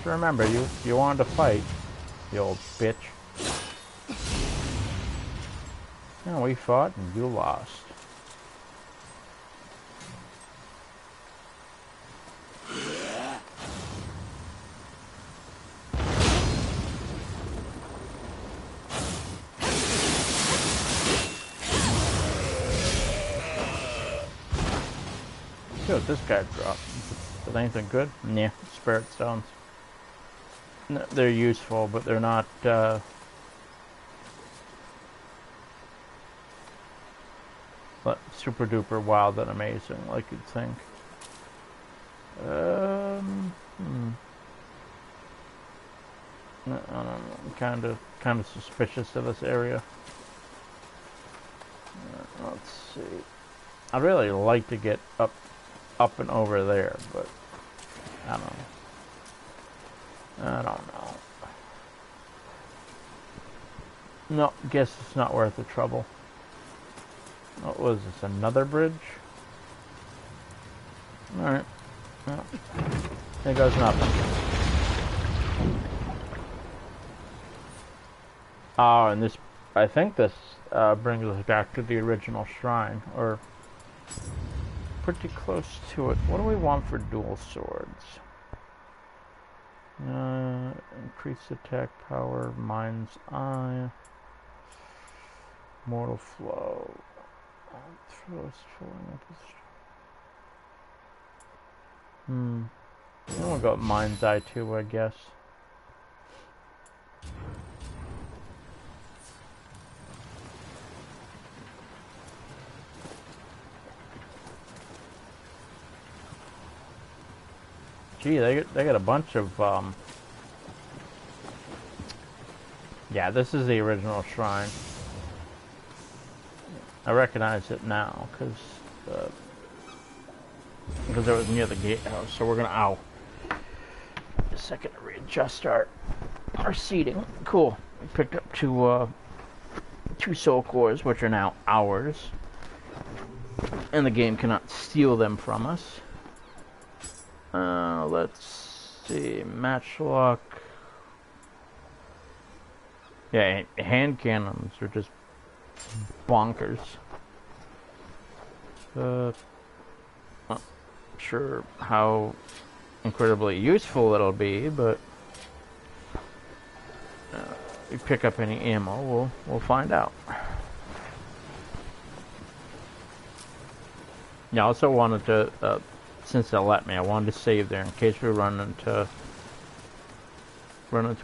Remember, you wanted to fight, you old bitch. No, we fought and you lost. See what this guy dropped. Is that anything good? Yeah, spirit stones. No, they're useful, but they're not, super duper wild and amazing like you'd think. I don't know. I'm kind of suspicious of this area. Let's see. I'd really like to get up and over there, but I don't know. No, guess it's not worth the trouble. What was this? Another bridge? Alright. Well, there goes nothing. Oh, and this... I think this brings us back to the original shrine, or pretty close to it. What do we want for dual swords? Increase attack power, mind's eye, mortal flow. We'll go with mind's eye too, I guess. Gee, they got a bunch of yeah, this is the original shrine. I recognize it now because it was near the gatehouse. So we're gonna a second to readjust our seating. Cool. We picked up two soul cores, which are now ours, and the game cannot steal them from us. Let's see, matchlock. Yeah, hand cannons are just bonkers. Not sure how incredibly useful it'll be, but if we pick up any ammo, we'll find out. Yeah, I also wanted to, since they'll let me, I wanted to save there in case we run into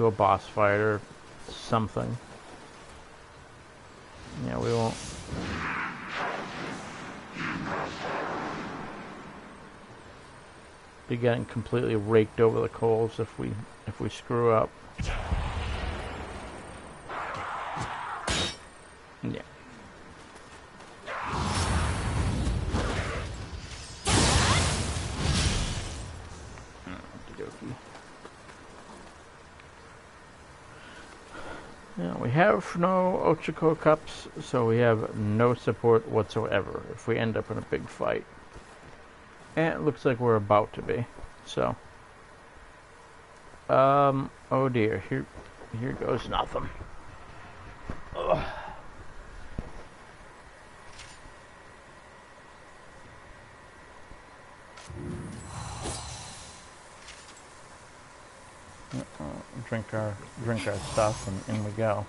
a boss fight or something. Yeah, we won't. Be getting completely raked over the coals if we screw up. Yeah. Yeah, we have no Ochako cups, so we have no support whatsoever if we end up in a big fight. And it looks like we're about to be. So, oh dear, here goes nothing. Ugh. Drink our stuff, and in we go.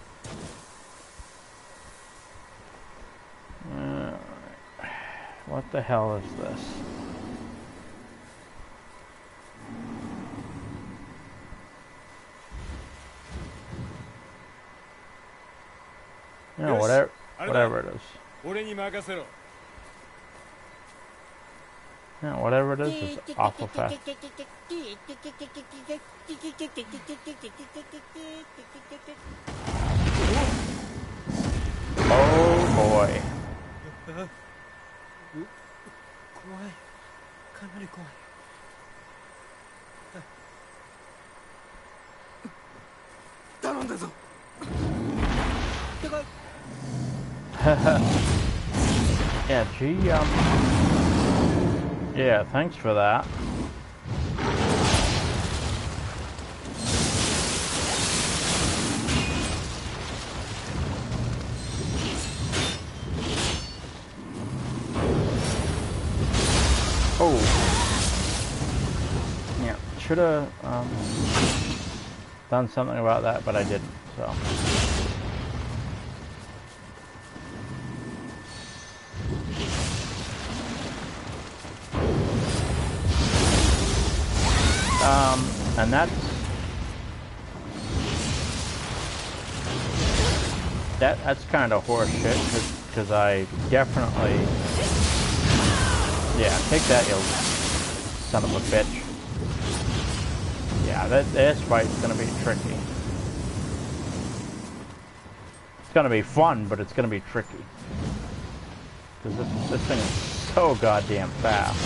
What the hell is this? Yeah, whatever it is. 俺に任せろ。 Yeah, whatever it is awful fast. Oh boy. 怖い。かなり怖い。頼んだぞ。 Yeah, gee, yeah, thanks for that. Oh. Yeah, should have done something about that, but I didn't, so. And that's kind of horse shit, because I definitely, yeah, take that, you son of a bitch. Yeah, this fight's gonna be tricky. It's gonna be fun, but it's gonna be tricky, because this thing is so goddamn fast.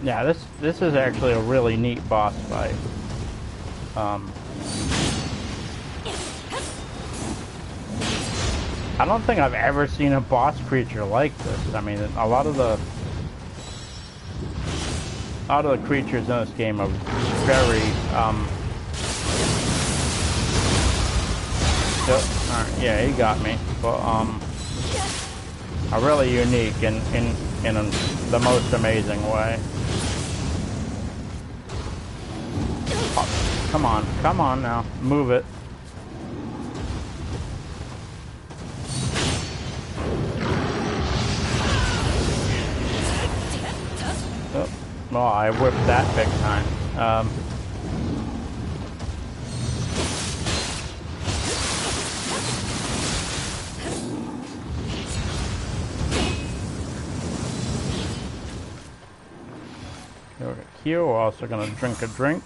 Yeah, this is actually a really neat boss fight. I don't think I've ever seen a boss creature like this. I mean, a lot of the creatures in this game are very yeah, he got me, but are really unique in the most amazing way. Oh, come on now, move it. Oh, well, I whipped that big time. Here we're also gonna drink a drink.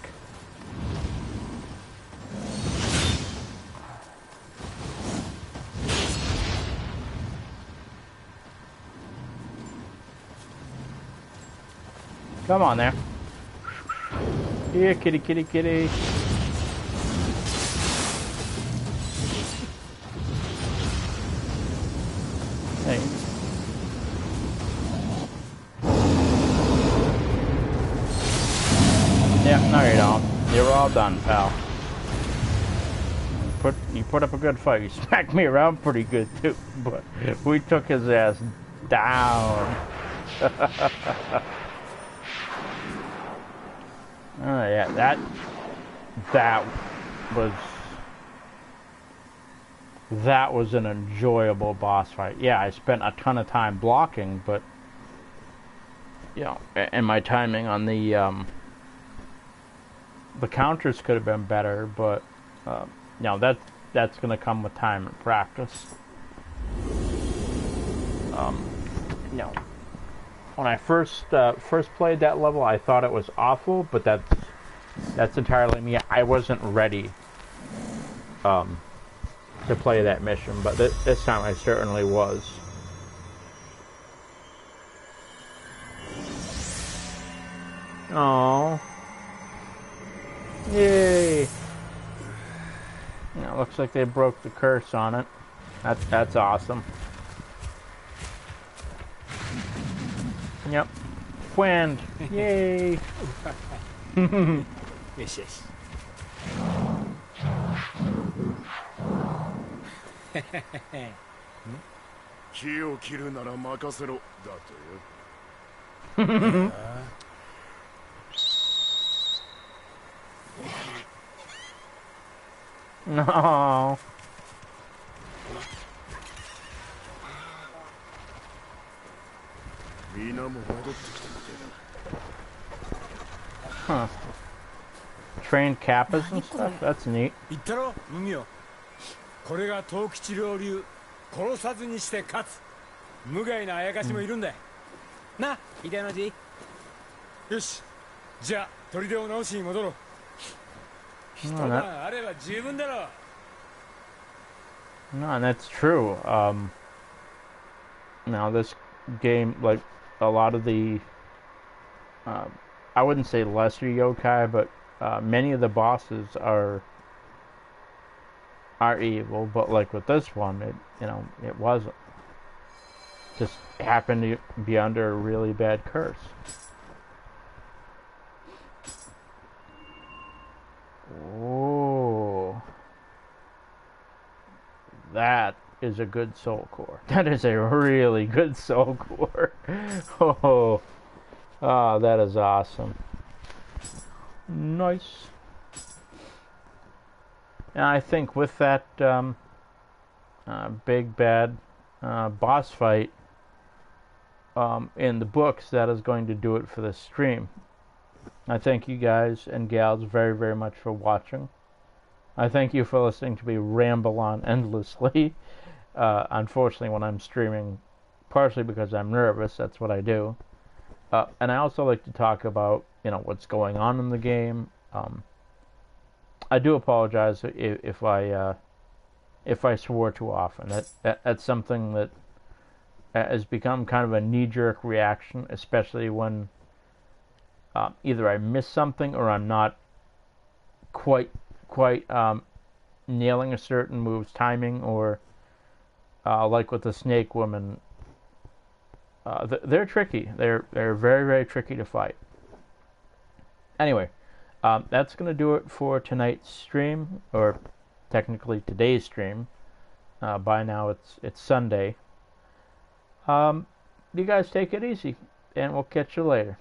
Come on there. Here, kitty, kitty, kitty. Hey. Yeah, no you don't. You're all done, pal. You put up a good fight. You smacked me around pretty good too, but we took his ass down. Oh yeah, that was an enjoyable boss fight. Yeah, I spent a ton of time blocking, but you know, and my timing on the counters could have been better, but you know, that's gonna come with time and practice. You know, when I first played that level, I thought it was awful, but that's entirely me. I wasn't ready to play that mission, but this time I certainly was. Oh, yay! Yeah, looks like they broke the curse on it. That's awesome. Yep. Wind. Yay. よしよし木を切るなら任せろだとよ。No. Huh. Trained kappas and stuff? That's neat. 言ったろ麦よこれが藤吉郎流殺さずにして勝つ無害なあやかしもいるんだ、な秀の字よしじゃあ砦を直しに戻ろう一晩あれば十分だろう No, and that's true. Now this game, like a lot of the, I wouldn't say lesser yokai, but many of the bosses are evil. But like with this one, it wasn't. Just happened to be under a really bad curse. Oh. That is a good soul core. That is a really good soul core. Oh, that is awesome. Nice. And I think with that big bad boss fight in the books, that is going to do it for this stream. I thank you guys and gals very, very much for watching. I thank you for listening to me ramble on endlessly. Unfortunately, when I'm streaming, partially because I'm nervous, that's what I do. And I also like to talk about, what's going on in the game. I do apologize if I swore too often. That's something that has become kind of a knee-jerk reaction, especially when either I missed something or I'm not quite nailing a certain move's timing, or like with the snake woman, they're tricky. They're very, very tricky to fight. Anyway, that's going to do it for tonight's stream, or technically today's stream. By now it's Sunday. You guys take it easy, and we'll catch you later.